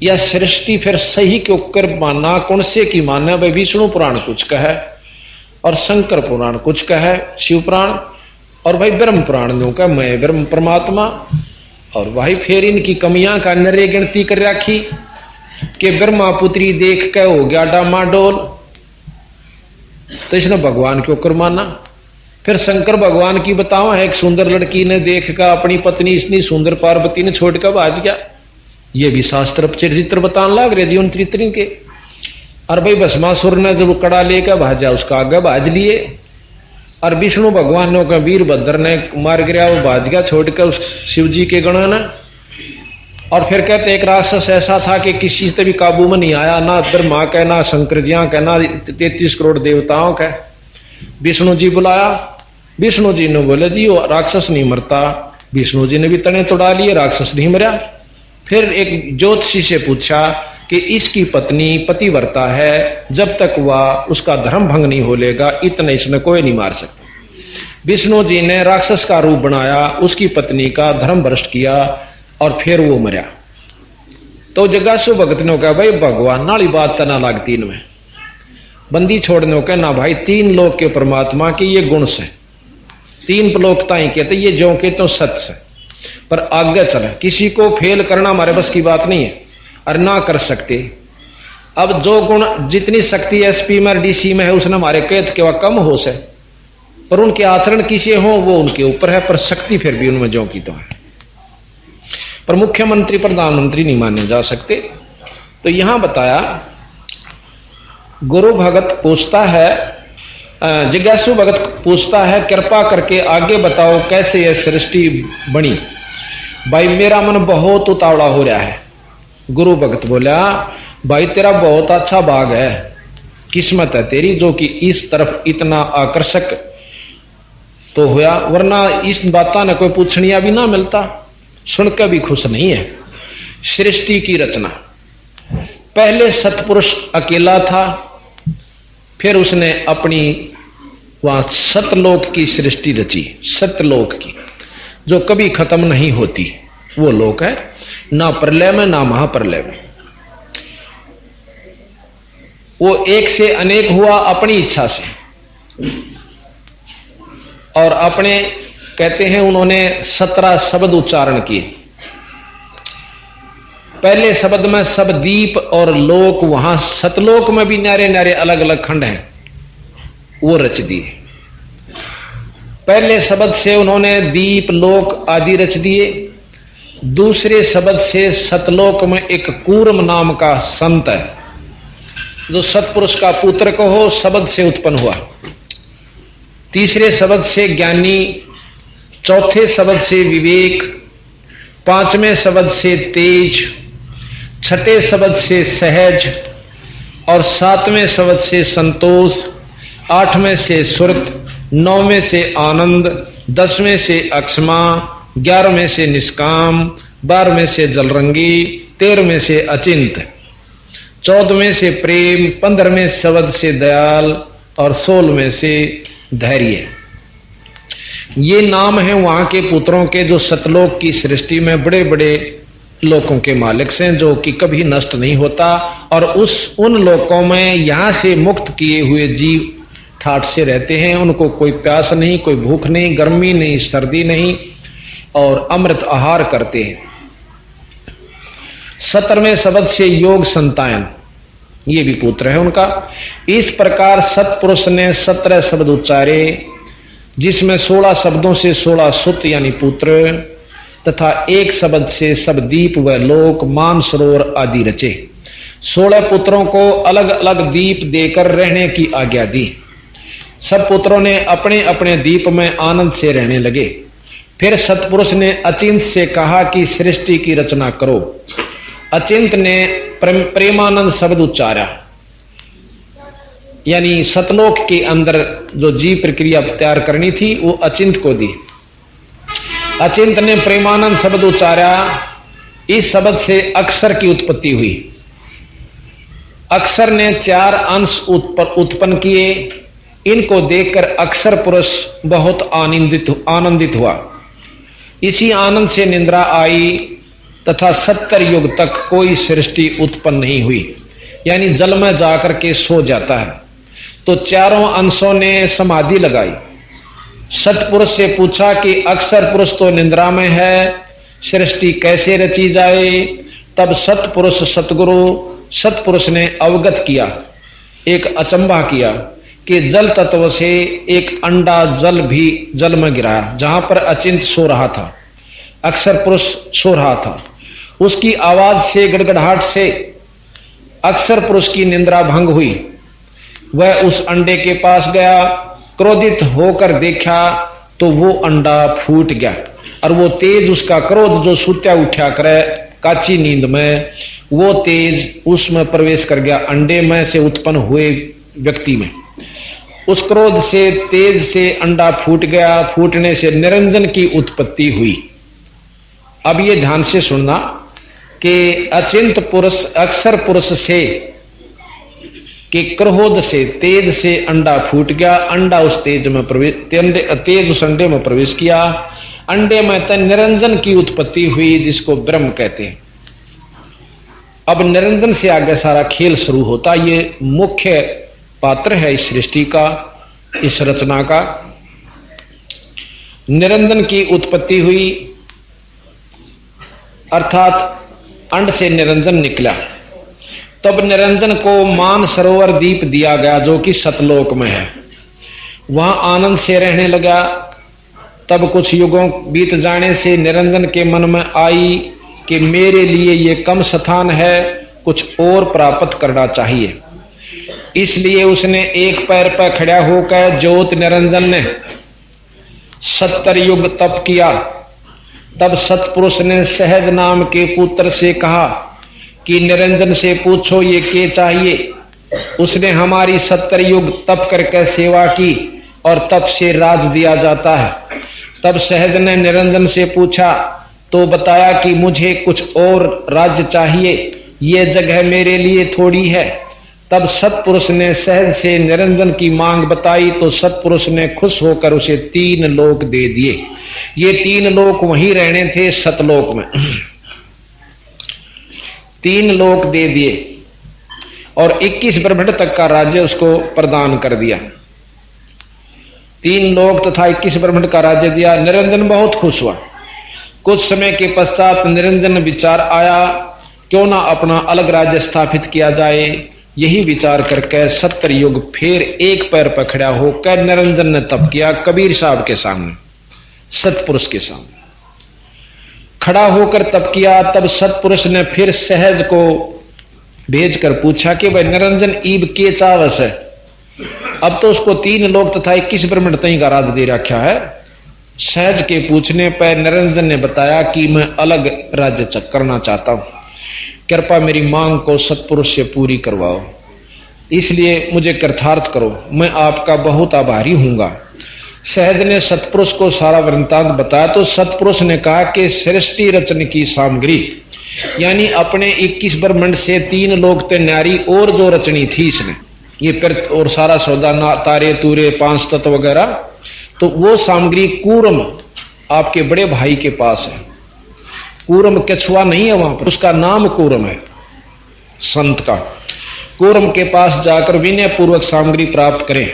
यह सृष्टि फिर सही के ऊपर मानना, कौन से की मानना? भाई विष्णु पुराण कुछ कहे और शंकर पुराण कुछ कहे, शिव पुराण, और भाई ब्रह्म पुराण जो का मैं ब्रह्म परमात्मा। और भाई फिर इनकी कमियां का नरे गिनती कर रखी कि ब्रह्मा पुत्री देख के हो गया डामाडोल, तो इसने भगवान के ऊपर माना। फिर शंकर भगवान की बताओ है, एक सुंदर लड़की ने देख कर अपनी पत्नी इतनी सुंदर पार्वती ने छोड़कर भाज गया। ये भी शास्त्र चरित्र बताने लग रहे जीवन चरित्र के। और भाई भस्मासुर ने जब कड़ा लेकर भाजा उसका आगे भाज लिए, और विष्णु भगवान ने वीरभद्र ने मार गिरा, वो भाज गया छोड़कर उस शिव जी के गण ने। और फिर कहते एक राक्षस ऐसा था कि किसी से भी काबू में नहीं आया, ना ब्रह्मा का, ना शंकर जिया का, ना 33 करोड़ देवताओं का। विष्णु जी बुलाया, विष्णु जी ने बोले जी वो राक्षस नहीं मरता। विष्णु जी ने भी तने तोड़ा लिए, राक्षस नहीं मरा। फिर एक ज्योतिषी से पूछा कि इसकी पत्नी पतिव्रता है, जब तक वह उसका धर्म भंग नहीं हो लेगा इतने इसने कोई नहीं मार सकता। विष्णु जी ने राक्षस का रूप बनाया, उसकी पत्नी का धर्म भ्रष्ट किया, और फिर वो मरा। तो जगासु भगत ने कहा भाई भगवान नाली बात तना लगती इनमें। बंदी छोड़ने का ना भाई 3 लोक के परमात्मा के ये गुण से, 3 लोकता ही कहते ये जो के तो सत्य से। पर आगे चले, किसी को फेल करना हमारे बस की बात नहीं है और ना कर सकते। अब जो गुण जितनी शक्ति एसपी में डीसी में है उसने हमारे कैद के वह कम हो से, पर उनके आचरण किसे हो वो उनके ऊपर है, पर शक्ति फिर भी उनमें जो की तो है। पर मुख्यमंत्री प्रधानमंत्री नहीं माने जा सकते। तो यहां बताया गुरु भगत पूछता है, जिज्ञासु भगत पूछता है कृपा करके आगे बताओ कैसे यह सृष्टि बनी। भाई मेरा मन बहुत उतावला हो रहा है। गुरु भगत बोला भाई तेरा बहुत अच्छा भाग है, किस्मत है तेरी जो कि इस तरफ इतना आकर्षक तो हुआ, वरना इस बाता ने कोई पूछनिया भी ना मिलता, सुनकर भी खुश नहीं है। सृष्टि की रचना, पहले सतपुरुष अकेला था, फिर उसने अपनी वहां सतलोक की सृष्टि रची, सतलोक की जो कभी खत्म नहीं होती। वो लोक है ना प्रलय में ना महाप्रलय में। वो एक से अनेक हुआ अपनी इच्छा से, और अपने कहते हैं उन्होंने 17 शब्द उच्चारण किए। पहले शब्द में सब दीप और लोक, वहां सतलोक में भी न्यारे न्यारे अलग अलग खंड हैं, वो रच दिए। पहले शब्द से उन्होंने दीप लोक आदि रच दिए। दूसरे शब्द से सतलोक में एक कूर्म नाम का संत है, जो सतपुरुष का पुत्र कहो शब्द से उत्पन्न हुआ। तीसरे शब्द से ज्ञानी, चौथे शब्द से विवेक, पांचवें शब्द से तेज, छठे शब्द से सहज, और सातवें शब्द से संतोष, आठवें से सुरत, नौवें से आनंद, 10वें से अक्षमा, 11वें से निष्काम, 12वें से जलरंगी, 13वें से अचिंत, 14वें से प्रेम, 15वें शब्द से दयाल, और 16वें से धैर्य। ये नाम है वहां के पुत्रों के, जो सतलोक की सृष्टि में बड़े बड़े लोकों के मालिक से, जो कि कभी नष्ट नहीं होता। और उन लोकों में यहां से मुक्त किए हुए जीव ठाठ से रहते हैं। उनको कोई प्यास नहीं, कोई भूख नहीं, गर्मी नहीं, सर्दी नहीं, और अमृत आहार करते हैं। 17वें शब्द से योग संतायन, ये भी पुत्र है उनका। इस प्रकार सतपुरुष ने 17 शब्द उच्चारे, जिसमें 16 शब्दों से 16 सुत यानी पुत्र, तथा एक शब्द से सब दीप व लोक, मान सरोवर आदि रचे। 16 पुत्रों को अलग अलग दीप देकर रहने की आज्ञा दी। सब पुत्रों ने अपने अपने दीप में आनंद से रहने लगे। फिर सतपुरुष ने अचिंत से कहा कि सृष्टि की रचना करो। अचिंत ने प्रेमानंद शब्द उच्चारा, यानी सतलोक के अंदर जो जीव प्रक्रिया तैयार करनी थी वो अचिंत को दी। अचिंत ने प्रेमानंद शब्द उच्चारा। इस शब्द से अक्षर की उत्पत्ति हुई। अक्षर ने 4 अंश उत्पन्न किए। इनको देखकर अक्षर पुरुष बहुत आनंदित हुआ। इसी आनंद से निद्रा आई तथा 70 युग तक कोई सृष्टि उत्पन्न नहीं हुई, यानी जल में जाकर के सो जाता है। तो चारों अंशों ने समाधि लगाई। सतपुरुष से पूछा कि अक्षर पुरुष तो निद्रा में है, सृष्टि कैसे रची जाए? तब सतपुरुष सतपुरुष ने अवगत किया, एक अचंभा किया कि जल तत्व से एक अंडा जल भी जल में गिरा, जहां पर अचिंत सो रहा था, अक्षर पुरुष सो रहा था। उसकी आवाज से, गड़गड़ाहट से अक्षर पुरुष की निद्रा भंग हुई। वह उस अंडे के पास गया, क्रोधित होकर देखा तो वो अंडा फूट गया, और वो तेज, उसका क्रोध जो सुत्या उठा करे काची नींद में, वो तेज उसमें प्रवेश कर गया, अंडे में से उत्पन्न हुए व्यक्ति में। उस क्रोध से, तेज से अंडा फूट गया। फूटने से निरंजन की उत्पत्ति हुई। अब ये ध्यान से सुनना कि अचिंत पुरुष अक्षर पुरुष से कि क्रोध से, तेज से अंडा फूट गया। अंडा उस तेज में प्रवेश, तेज उस अंडे में प्रवेश किया। अंडे में तो निरंजन की उत्पत्ति हुई, जिसको ब्रह्म कहते हैं। अब निरंजन से आगे सारा खेल शुरू होता। ये मुख्य पात्र है इस सृष्टि का, इस रचना का। निरंजन की उत्पत्ति हुई, अर्थात अंड से निरंजन निकला। तब निरंजन को मान सरोवर दीप दिया गया, जो कि सतलोक में है। वहां आनंद से रहने लगा। तब कुछ युगों बीत जाने से निरंजन के मन में आई कि मेरे लिए ये कम स्थान है, कुछ और प्राप्त करना चाहिए। इसलिए उसने एक पैर पर खड़ा होकर ज्योत निरंजन ने 70 युग तप किया। तब सतपुरुष ने सहज नाम के पुत्र से कहा कि निरंजन से पूछो ये क्या चाहिए। उसने हमारी 70 युग तप करके सेवा की, और तप से राज दिया जाता है। तब सहज ने निरंजन से पूछा तो बताया कि मुझे कुछ और राज्य चाहिए, ये जगह मेरे लिए थोड़ी है। तब सतपुरुष ने सहज से निरंजन की मांग बताई तो सतपुरुष ने खुश होकर उसे 3 लोक दे दिए। ये 3 लोक वहीं रहने थे सतलोक में। 3 लोक दे दिए और 21 ब्रह्मंड तक का राज्य उसको प्रदान कर दिया। 3 लोक तथा 21 ब्रह्मंड का राज्य दिया। निरंजन बहुत खुश हुआ। कुछ समय के पश्चात निरंजन विचार आया क्यों ना अपना अलग राज्य स्थापित किया जाए। यही विचार करके 70 युग फिर एक पैर पर खड़ा होकर निरंजन ने तप किया कबीर साहब के सामने, सतपुरुष के सामने खड़ा होकर तप किया। तब सतपुरुष ने फिर सहज को भेजकर पूछा कि भाई निरंजन ईब के चावस है। अब तो उसको 3 लोक तथा 21 ब्रह्मंड तई का राज दे रखा है। सहज के पूछने पर निरंजन ने बताया कि मैं अलग राज्य करना चाहता हूं, कृपा मेरी मांग को सतपुरुष से पूरी करवाओ, इसलिए मुझे कृतार्थ करो, मैं आपका बहुत आभारी हूंगा। सहज ने सतपुरुष को सारा वृत्तांत बताया तो सतपुरुष ने कहा कि सृष्टि रचन की सामग्री यानी अपने 21 ब्रह्मंड से 3 लोक ते नारी और जो रचनी थी इसने, ये पिरत और सारा सौदा तारे तूरे 5 तत्व वगैरह, तो वो सामग्री कूरम आपके बड़े भाई के पास है। कूरम कछुआ नहीं है वहां पर, उसका नाम कूरम है संत का। कूरम के पास जाकर विनय पूर्वक सामग्री प्राप्त करें,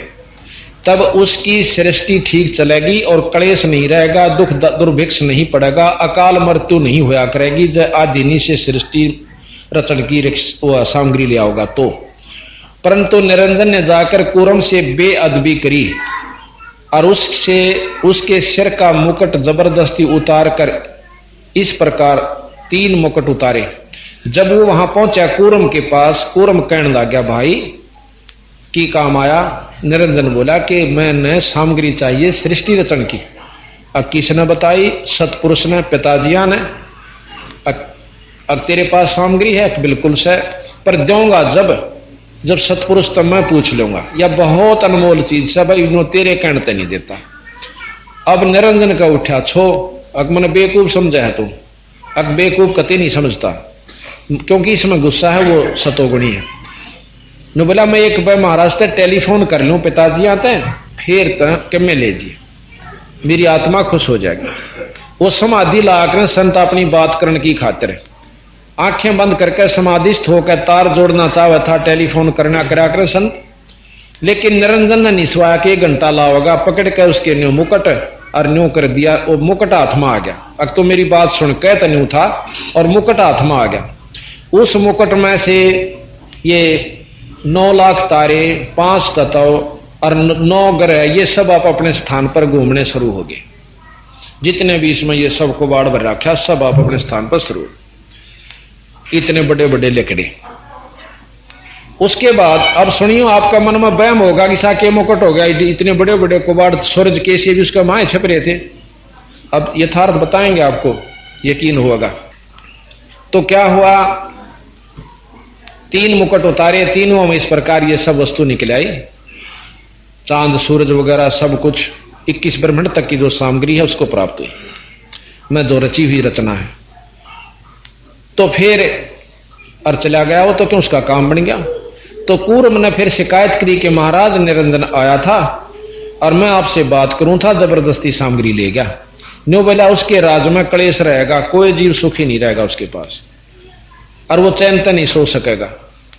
तब उसकी सृष्टि ठीक चलेगी और क्लेश नहीं रहेगा, दुख दुर्भिक्ष नहीं पड़ेगा, अकाल मृत्यु नहीं होया करेगी। जय आदिनी से सृष्टि रचन की सामग्री ले आओगा तो। परंतु निरंजन ने जाकर कूरम से बेअदबी करी और उसके सिर का मुकुट जबरदस्ती उतार कर इस प्रकार 3 मुकुट उतारे। जब वो वहां पहुंचा कूरम के पास, कूरम कहने लग गया भाई की काम आया। निरंजन बोला कि मैंने सामग्री चाहिए सृष्टि रचन की। अब किसने बताई? सतपुरुष ने, पिताजिया ने। अब तेरे पास सामग्री है? बिल्कुल से, पर दूंगा जब सतपुरुष तब मैं पूछ लूंगा, या बहुत अनमोल चीज सब इनो तेरे कहते नहीं देता। अब निरंजन का उठा छो अक मैंने बेवकूफ समझा है तू, अक बेवकूफ कते नहीं समझता, क्योंकि इसमें गुस्सा है, वो सतोगुणी है। न बोला मैं एक बार महाराज से टेलीफोन कर लूं, पिताजी आते हैं फिर तक मैं ले जी, मेरी आत्मा खुश हो जाएगी। वो समाधि लाकर संत अपनी बात करने की खातिर आंखें बंद करके समाधिस्थ होकर तार जोड़ना चाहे था, टेलीफोन करना करा कर संत। लेकिन निरंजन ने निस्वाया कि 1 घंटा लाओगा, पकड़ के उसके न्यू मुकुट और न्यू कर दिया। वो मुकुट हाथ में आ गया। अब तो मेरी बात सुन के तो न्यू था और मुकुट हाथ में आ गया। उस मुकुट में से ये 9 लाख तारे, 5 तत्व और 9 ग्रह, ये सब आप अपने स्थान पर घूमने शुरू हो गए। जितने भी इसमें ये सब को बाढ़ भर रखा, सब आप अपने स्थान पर शुरू। इतने बड़े बड़े लेकड़े। उसके बाद अब सुनियो, आपका मन में वहम होगा कि साके मुकुट हो गया, इतने बड़े बड़े कुबाड़ सूरज कैसे भी उसका माए छप रहे थे। अब यथार्थ बताएंगे, आपको यकीन होगा। तो क्या हुआ, 3 मुकुट उतारे, तीनों में इस प्रकार ये सब वस्तु निकल आई, चांद सूरज वगैरह सब कुछ। 21 ब्रह्मंड तक की जो सामग्री है उसको प्राप्त हुई, मैं जो रची हुई रचना है। तो फिर और चला गया वो, तो क्यों उसका काम बन गया। तो कूरम ने फिर शिकायत करी कि महाराज निरंजन आया था और मैं आपसे बात करूं था, जबरदस्ती सामग्री ले गया। न्यू बोला उसके राज में क्लेश रहेगा, कोई जीव सुखी नहीं रहेगा उसके पास, और वो चैन तक नहीं सो सकेगा।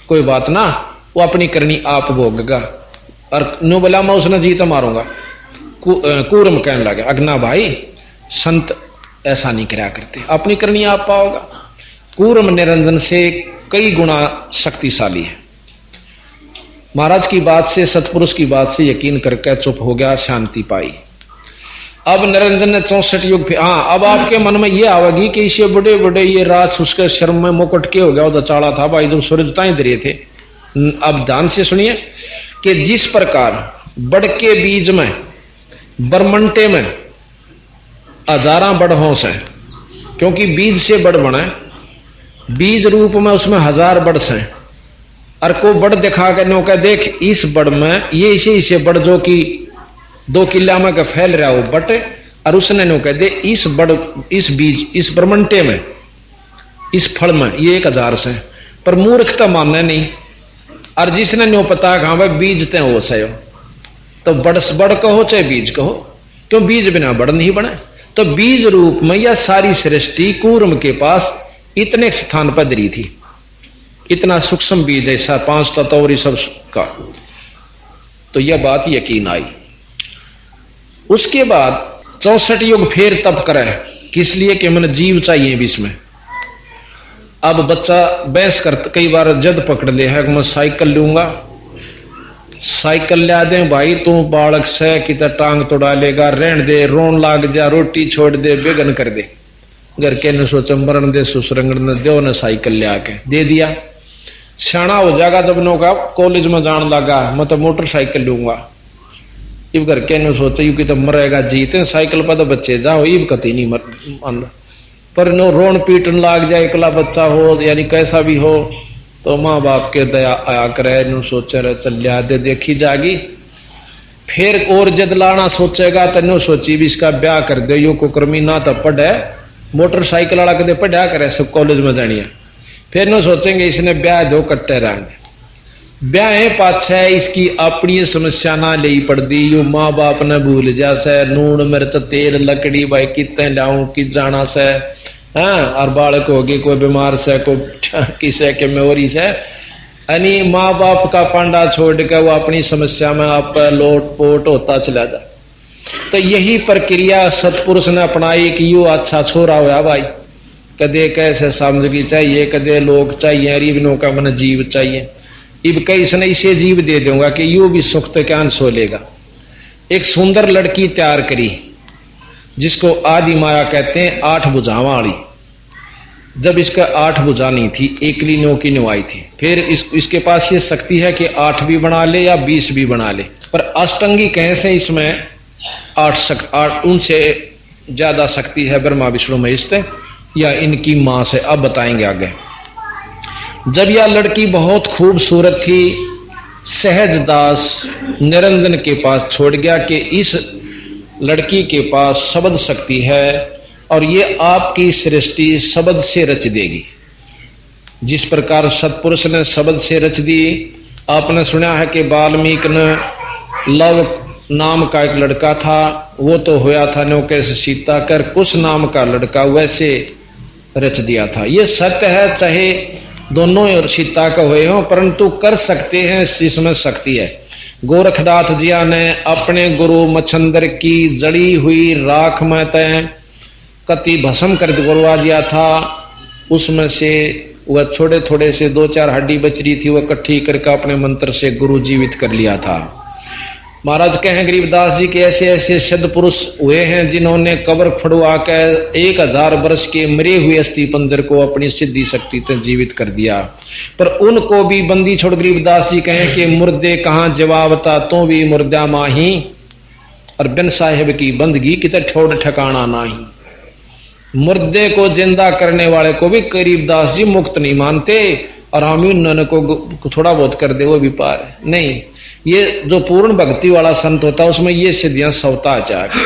कोई बात ना, वो अपनी करनी आप भोगेगा। और न्यू बोला मैं उसने जीत मारूंगा। कूरम कहने लगा अगना भाई संत ऐसा नहीं कराया करते, अपनी करनी आप पाओगा। कूरम निरंजन से कई गुना शक्तिशाली है। महाराज की बात से, सतपुरुष की बात से यकीन करके चुप हो गया, शांति पाई। अब निरंजन ने 64 युग, हाँ अब आपके मन में ये आवेगी कि इसे बड़े बड़े ये राज उसके शर्म में मुकुट के हो गया, उधर चाड़ा था भाई जो सूरज ताई दे थे। अब ध्यान से सुनिए कि जिस प्रकार बड़ के बीज में बरमंटे में 1000 बड़ होश है, क्योंकि बीज से बड़ बने, बीज रूप में उसमें 1000 बड़ हैं। और को बड़ दिखा के नो कह देख इस बड़ में ये इसे बड़ जो कि 2 किला में का फैल रहा हो बट, और उसने नो कह दे इस बीज, इस ब्रह्मंडे में, इस फल में ये 1000 से, पर मूर्ख तो मानना नहीं। और जिसने नो पता हाँ भाई बीज ते हो सयो, तो बड़ कहो चाहे बीज कहो, क्यों बीज बिना बड़ नहीं बने। तो बीज रूप में यह सारी सृष्टि कूर्म के पास इतने स्थान पर धरी थी, इतना सूक्ष्म बीज ऐसा 5 तत्व और सब का। तो यह बात यकीन आई। उसके बाद 64 युग फिर तप करे, किस लिए कि मैंने जीव चाहिए बीच में। अब बच्चा बहस कर, कई बार जद पकड़ ले है कि मैं साइकिल लूंगा, साइकिल ला दे भाई, तू बालक से कि टांग तो डालेगा, रहन दे, रोन लाग जा, रोटी छोड़ दे, बेगन कर दे। घर के ने सोचा मरण दे, सुसरंगण ने दो ने साइकिल ले आके दे दिया। सियाना हो जाएगा जब नो का कॉलेज में जान लगा, मैं तो मोटरसाइकिल लूंगा। इब घर के ने सोचा यू कि तो मरेगा जीते साइकिल पर तो बच्चे जाओ, इब कती नहीं मर, पर नो रोन पीटन लाग जाए, एकला बच्चा हो यानी कैसा भी हो, तो माँ बाप के दया आया करे, नु सोचे रहे चल लिया दे, देखी जागी। फिर और जद लाना सोचेगा तो नो सोची भी इसका ब्याह कर दे, यो कुकर्मी ना तो पढ़े, मोटरसाइकिल वाला कदे पढ़ा करे, सब कॉलेज में जानिए। फिर नो सोचेंगे इसने ब्याह दो कट्टे रहेंगे, ब्याह है पाछे इसकी अपनी समस्या ना ले पड़ दी, यो माँ बाप ने भूल जा से, नून मिर्च तेल लकड़ी भाई कितने लाऊं कि जाना से, हाँ, और बालक होगी कोई बीमार से, कोई किसे के मेरी से, यानी माँ बाप का पांडा छोड़ के वो अपनी समस्या में आप लोट पोट होता चला जा। तो यही प्रक्रिया सतपुरुष ने अपनाई कि यू अच्छा छोरा हुआ भाई, कदे कैसे सामग्री चाहिए, कदे लोग चाहिए, रिबनों का मन जीव चाहिए। इब कई इसने इसे जीव दे दूंगा कि यू भी सुख तो क्या सो लेगा। एक सुंदर लड़की तैयार करी जिसको आदि माया कहते हैं, 8 भुजावां वाली। जब इसका 8 भुजा नहीं थी, एकली नो की नुआई थी। फिर इसके पास ये शक्ति है कि 8 भी बना ले या 20 भी बना ले, पर अष्टंगी कैसे इसमें 8 उनसे ज्यादा शक्ति है ब्रह्मा विष्णु महेश या इनकी मां से, अब बताएंगे आगे। जब यह लड़की बहुत खूबसूरत थी, सहजदास निरंजन के पास छोड़ गया कि इस लड़की के पास शब्द शक्ति है और ये आपकी सृष्टि शब्द से रच देगी। जिस प्रकार सतपुरुष ने शब्द से रच दी। आपने सुना है कि वाल्मीकि ने लव नाम का एक लड़का था, वो तो होया था नौके से सीता कर, कुश नाम का लड़का वैसे रच दिया था। ये सत्य है, चाहे दोनों सीता का हुए हो, परंतु कर सकते हैं, इसमें शक्ति है। गोरखनाथ जिया ने अपने गुरु मच्छंदर की जड़ी हुई राख में तय कति भस्म कर करवा दिया था। उसमें से वह थोड़े थोड़े से 2-4 हड्डी बच रही थी, वह इकट्ठी करके अपने मंत्र से गुरु जीवित कर लिया था। महाराज कहें गरीबदास जी के ऐसे ऐसे सिद्ध पुरुष हुए हैं जिन्होंने कब्र फड़वा कर 1000 वर्ष के मरे हुए अस्थि पंजर को अपनी सिद्धि शक्ति से जीवित कर दिया। पर उनको भी बंदी छोड़ गरीबदास जी कहें कि मुर्दे कहां जवाबता तो भी मुर्दा माही, और बिन साहेब की बंदगी कितने छोड़ ठिकाना नहीं। मुर्दे को जिंदा करने वाले को भी गरीबदास जी मुक्त नहीं मानते, और हम उन्होंने को थोड़ा बहुत कर दे वो भी पार नहीं। ये जो पूर्ण भक्ति वाला संत होता है उसमें ये सिद्धियां सवता जाके।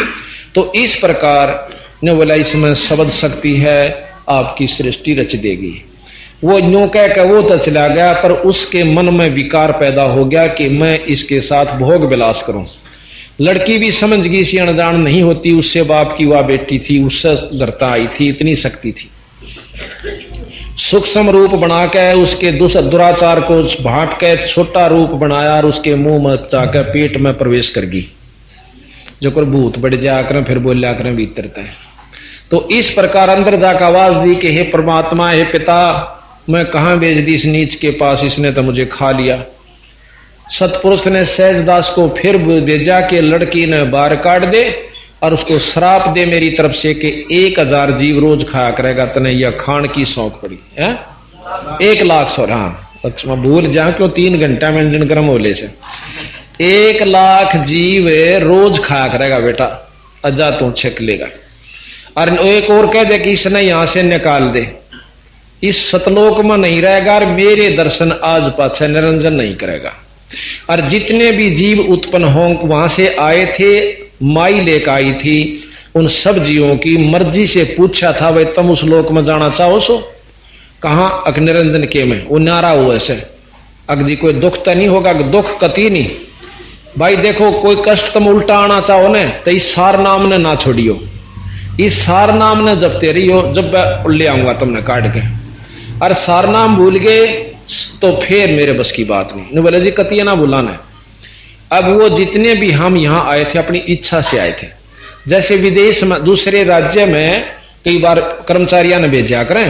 तो इस प्रकार ने बोला इसमें शब्द शक्ति है, आपकी सृष्टि रच देगी। वो यूं कह के वो तो चला गया, पर उसके मन में विकार पैदा हो गया कि मैं इसके साथ भोग विलास करूं। लड़की भी समझ गई, सी अनजान नहीं होती, उससे बाप की वह बेटी थी, उससे धरता आई थी, इतनी शक्ति थी। सूक्ष्म रूप बना के उसके दुराचार को भाट के छोटा रूप बनाया और उसके मुंह में जाकर पेट में प्रवेश कर गई, जो कर भूत बढ़ जाकर फिर बोलिया करें भीतर तय। तो इस प्रकार अंदर जाकर आवाज दी कि हे परमात्मा, हे पिता, मैं कहां भेज दी इस नीच के पास, इसने तो मुझे खा लिया। सतपुरुष ने सहजदास को फिर भेजा कि लड़की ने बाहर काट दे और उसको श्राप दे मेरी तरफ से कि 1000 जीव रोज खाया करेगा, तने यह खान की शौक पड़ी है। 1 लाख सौ, हाँ अच्छा भूल जा क्यों 3 घंटा में इंजन गर्म होले से 1 लाख जीव रोज खाया करेगा बेटा, अजा तू छक लेगा। और एक और कह दे कि इसने यहां से निकाल दे, इस सतलोक में नहीं रहेगा और मेरे दर्शन आज पाछे निरंजन नहीं करेगा। और जितने भी जीव उत्पन्न हो वहां से आए थे, माई लेकर आई थी, उन सब जीवों की मर्जी से पूछा था, भाई तुम उस लोक में जाना चाहो सो? कहां? अक निरंजन के में। वो नारा हुआ ऐसे, अग जी कोई दुख तो नहीं होगा? दुख कती नहीं भाई। देखो कोई कष्ट तुम उल्टा आना चाहो न तो इस सार नाम ने ना छोड़ियो, इस सार नाम ने जपते रहियो, जब ले आऊंगा तुमने काट के। और सार नाम भूल गए तो फिर मेरे बस की बात नहीं। न बोले जी कतिया ना बुलाना। अब वो जितने भी हम यहां आए थे अपनी इच्छा से आए थे। जैसे विदेश में दूसरे राज्य में कई बार कर्मचारियों ने भेजा करें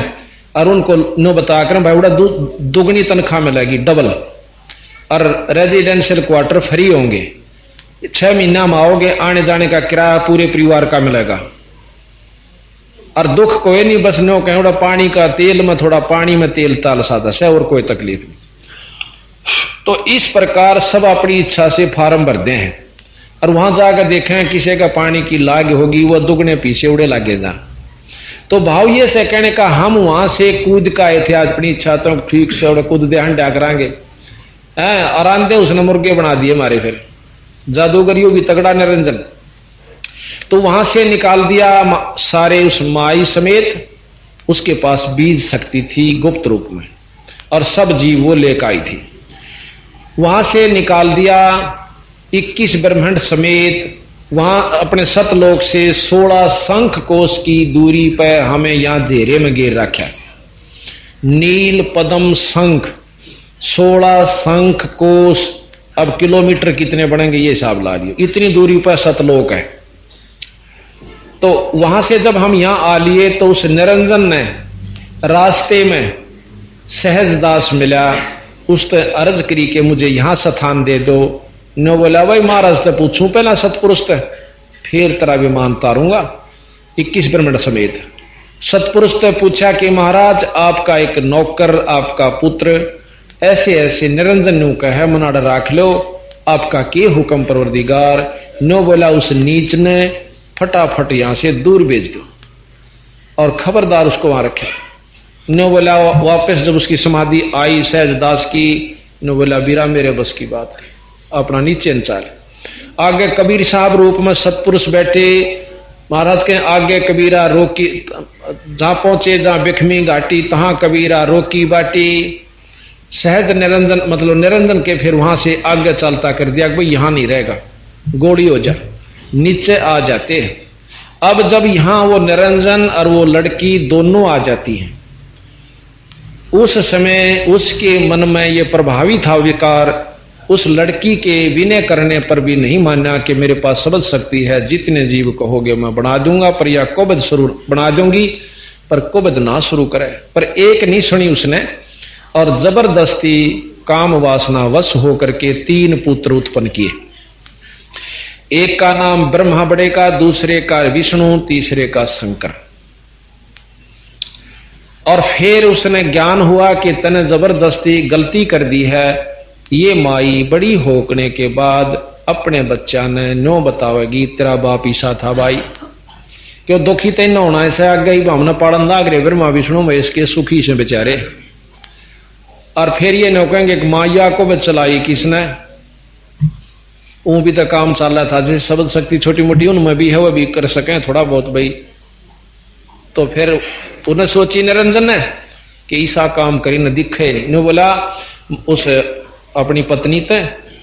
और उनको नो बता करें भाई बड़ा दुगनी तनख्वाह मिलेगी, डबल, और रेजिडेंशियल क्वार्टर फ्री होंगे, 6 महीना में आओगे, आने जाने का किराया पूरे परिवार का मिलेगा, और दुख कोई नहीं, बस नो कहें थोड़ा पानी का तेल में, थोड़ा पानी में तेल ताल सादा से, और कोई तकलीफ नहीं। तो इस प्रकार सब अपनी इच्छा से फार्म भरते हैं और वहां जाकर देखें किसी का पानी की लाग होगी, वह दुगने पीछे उड़े लागे जा। तो भाव ये से कहने का हम वहां से कूद का आए थे, आज अपनी इच्छा तो ठीक से उड़े कूद दे हंडा करांगे, और आंधे उसने मुर्गे बना दिए हमारे, फिर जादूगरियों भी तगड़ा निरंजन। तो वहां से निकाल दिया सारे उस माई समेत, उसके पास बीज शक्ति थी गुप्त रूप में, और सब जीव वो लेकर आई थी। वहां से निकाल दिया 21 ब्रह्मांड समेत, वहां अपने सतलोक से 16 शंख कोश की दूरी पर हमें यहां घेरे में घेर रखा। नील पद्म शंख, 16 शंख कोश। अब किलोमीटर कितने बढ़ेंगे ये हिसाब ला लियो, इतनी दूरी पर सतलोक है। तो वहां से जब हम यहां आ लिए तो उस निरंजन ने रास्ते में सहजदास मिला, उसने अर्ज करी कि मुझे यहां स्थान दे दो। न बोला भाई महाराज से पूछूं पहला सतपुरुष से, फिर तेरा विमान तारूंगा 21 ब्रह्मांड समेत। सतपुरुष ने पूछा कि महाराज आपका एक नौकर, आपका पुत्र ऐसे ऐसे निरंजन नु कहे मनाड़ राख लो, आपका के हुक्म परवरदिगार। नो बोला उस नीच ने फटाफट यहां से दूर भेज दो और खबरदार उसको वहां रखे। नो बोला वापस जब उसकी समाधि आई सहजदास की, नो बोला बीरा मेरे बस की बात है, अपना नीचे चाल। आगे कबीर साहब रूप में सतपुरुष बैठे, महाराज के आगे कबीरा रोकी, जहां पहुंचे जहां बिखमी घाटी तहां कबीरा रोकी बाटी। सहज निरंजन मतलब निरंजन के फिर वहां से आगे चलता कर दिया, भाई यहां नहीं रहेगा, गोड़ी हो जा, नीचे आ जाते हैं। अब जब यहां वो निरंजन और वो लड़की दोनों आ जाती हैं, उस समय उसके मन में ये प्रभावी था विकार। उस लड़की के विनय करने पर भी नहीं माना कि मेरे पास शब्द शक्ति है, जितने जीव कहोगे मैं बना दूंगा, पर या कुबद शुरू बना दूंगी, पर कुबद ना शुरू करे। पर एक नहीं सुनी उसने, और जबरदस्ती काम वासना वश होकर के 3 पुत्र उत्पन्न किए। एक का नाम ब्रह्मा बड़े का, दूसरे का विष्णु, तीसरे का शंकर। और फिर उसने ज्ञान हुआ कि तने जबरदस्ती गलती कर दी है। ये माई बड़ी होकने के बाद अपने बच्चा ने नो बतावेगी तेरा बाप ईसा था भाई, क्यों दुखी तेन होना ऐसे आगे ही हमने पालन लाग रहे ब्रह्मा विष्णु महेश के सुखी से बेचारे। और फिर ये नो कहेंगे कि माया को भी चलाई किसने, वो भी तो काम चल रहा था, जैसे शब्द शक्ति छोटी मोटी उनमें भी है, वह भी कर सके थोड़ा बहुत भाई। तो फिर उन्हें सोची निरंजन ने कि ईसा काम करी न दिखे नहीं। ने बोला उस अपनी पत्नी ते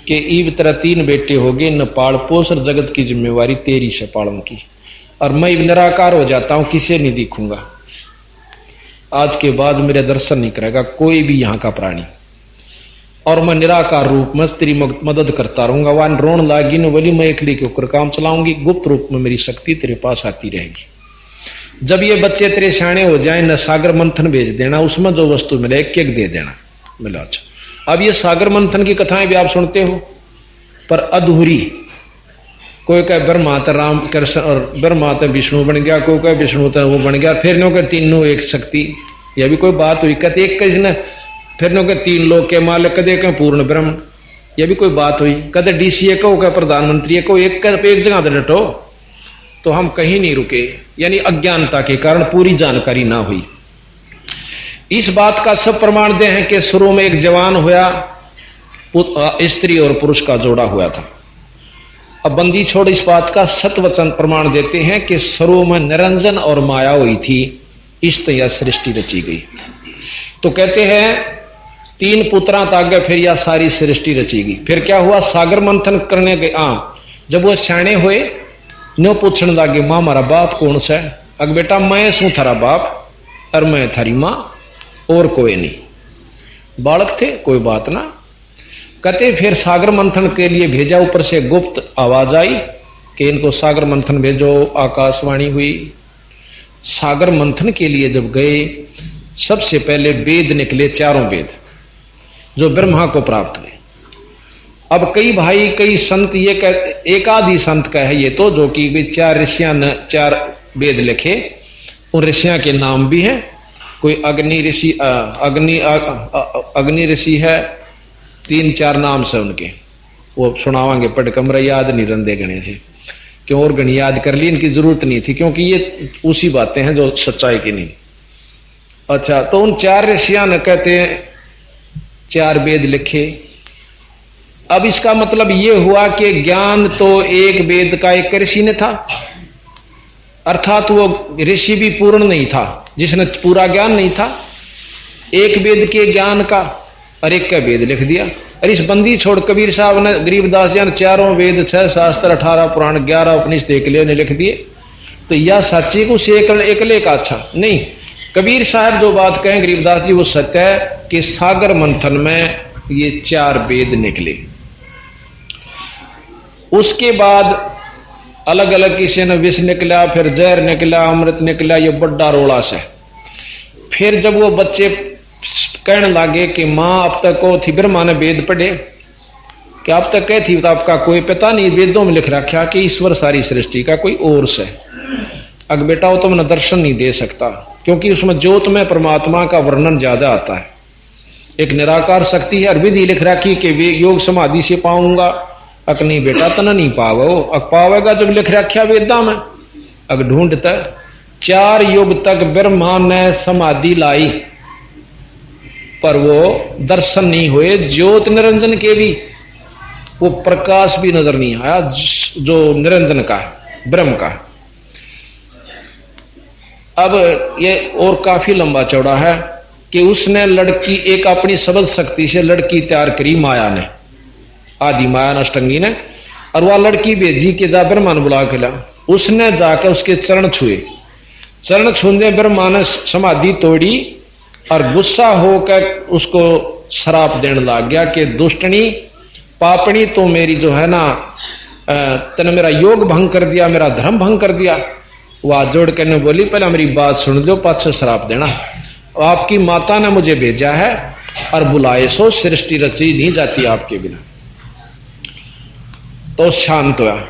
कि ईब तरह 3 बेटे हो गए, न पाल पोस और जगत की जिम्मेवारी तेरी से पालन की, और मैं निराकार हो जाता हूं, किसे नहीं दिखूंगा, आज के बाद मेरे दर्शन नहीं करेगा कोई भी यहां का प्राणी, और मैं निराकार रूप में तेरी मदद करता रहूंगा। वहां रोन लागी न बोली मैं एकली के ऊपर काम चलाऊंगी, गुप्त रूप में मेरी शक्ति तेरे पास आती रहेगी। जब ये बच्चे तेरे सियाने हो जाए न सागर मंथन भेज देना, उसमें जो वस्तु मिले एक एक दे देना। मिला अच्छा। अब ये सागर मंथन की कथाएं भी आप सुनते हो, पर अधूरी। कोई कहे ब्रह्मा तो राम कृष्ण और ब्रह्मा तो विष्णु बन गया, कोई कहे विष्णु तो वो बन गया, फिर नो के तीनों एक शक्ति, यह भी कोई बात हुई। कहते एक किसने, फिर नो के 3 लोग के मालिक, कदे के पूर्ण ब्रह्म, यह भी कोई बात हुई। कहते डीसीए को क्या प्रधानमंत्री को एक जगह तो डटो, तो हम कहीं नहीं रुके, यानी अज्ञानता के कारण पूरी जानकारी ना हुई। इस बात का सब प्रमाण दे हैं कि शुरू में एक जवान होया, स्त्री और पुरुष का जोड़ा हुआ था। अब बंदी छोड़ इस बात का सतवचन प्रमाण देते हैं कि सर्व में निरंजन और माया हुई थी, इस तरह सृष्टि रची गई। तो कहते हैं 3 पुत्रां तागे फिर यह सारी सृष्टि रची गई। फिर क्या हुआ, सागर मंथन करने गए। जब वो सियाणे हुए न्यो पूछने लगे, मां हमारा बाप कौन सा है? अग बेटा मैं सू थारा बाप और मैं थारी मां, और कोई नहीं। बालक थे, कोई बात ना। कहते फिर सागर मंथन के लिए भेजा, ऊपर से गुप्त आवाज आई कि इनको सागर मंथन भेजो। आकाशवाणी हुई। सागर मंथन के लिए जब गए, सबसे पहले वेद निकले, 4 वेद जो ब्रह्मा को प्राप्त हुए। अब कई भाई कई संत ये एक आदि संत का है ये तो, जो कि 4 ऋषियां ने 4 वेद लिखे। उन ऋषियां के नाम भी हैं। कोई अग्नि ऋषि, अग्नि ऋषि है, 3-4 नाम से उनके, वो सुनावांगे पढ़ कमरा याद नहीं रंदे गणे थे क्यों, और गणी याद कर ली, इनकी जरूरत नहीं थी क्योंकि ये उसी बातें हैं जो सच्चाई की नहीं। अच्छा, तो उन 4 ऋषियां ने कहते हैं 4 वेद लिखे। अब इसका मतलब ये हुआ कि ज्ञान तो एक वेद का एक ऋषि ने था, अर्थात वो ऋषि भी पूर्ण नहीं था जिसने पूरा ज्ञान नहीं था। एक वेद के ज्ञान का और एक का वेद लिख दिया। और इस बंदी छोड़ कबीर साहब ने, गरीबदास जी ने 4 वेद 6 शास्त्र 18 पुराण 11 उपनिषद एक ने लिख दिए। तो यह सच्ची को से एकले का अच्छा नहीं। कबीर साहब जो बात कहें गरीबदास जी वो सत्य है कि सागर मंथन में ये 4 वेद निकले। उसके बाद अलग अलग किसी ने विष निकला, फिर जहर निकला, अमृत निकला, ये बड़ा रोड़ा से। फिर जब वो बच्चे कहने लगे कि मां अब तक को थी, ब्रह्मा ने वेद पढ़े कि अब तक कह थी, तो आपका कोई पता नहीं, वेदों में लिख रखा कि ईश्वर सारी सृष्टि का कोई और से। अग बेटा वो तुमने दर्शन नहीं दे सकता क्योंकि उसमें ज्योत में परमात्मा का वर्णन ज्यादा आता है। एक निराकार शक्ति है और विधि लिख रखी कि वे योग समाधि से पाऊंगा। अक नहीं बेटा तना नहीं पावो, अक पावेगा जब लिख रखा वेदा में। अग ढूंढता 4 युग तक ब्रह्मा ने समाधि लाई पर वो दर्शन नहीं हुए। ज्योत निरंजन के भी वो प्रकाश भी नजर नहीं आया जो निरंजन का है, ब्रह्म का है। अब ये और काफी लंबा चौड़ा है कि उसने लड़की एक अपनी सबल शक्ति से लड़की तैयार करी माया ने, आदि माया अष्टंगी ने, और वह लड़की भेजी के जा ब्रह्मा ने बुला के ला। उसने जाकर उसके चरण छुए। चरण छूने ब्रह्मा ने समाधि तोड़ी और गुस्सा होकर उसको श्राप देने लग गया कि दुष्टनी पापणी तो मेरी जो है ना, तने मेरा योग भंग कर दिया, मेरा धर्म भंग कर दिया। वह जोड़ कर ने बोली पहले मेरी बात सुन लो, पाछे श्राप देना। आपकी माता ने मुझे भेजा है और बुलाए सो, सृष्टि रची नहीं जाती आपके बिना। तो शांत हुआ।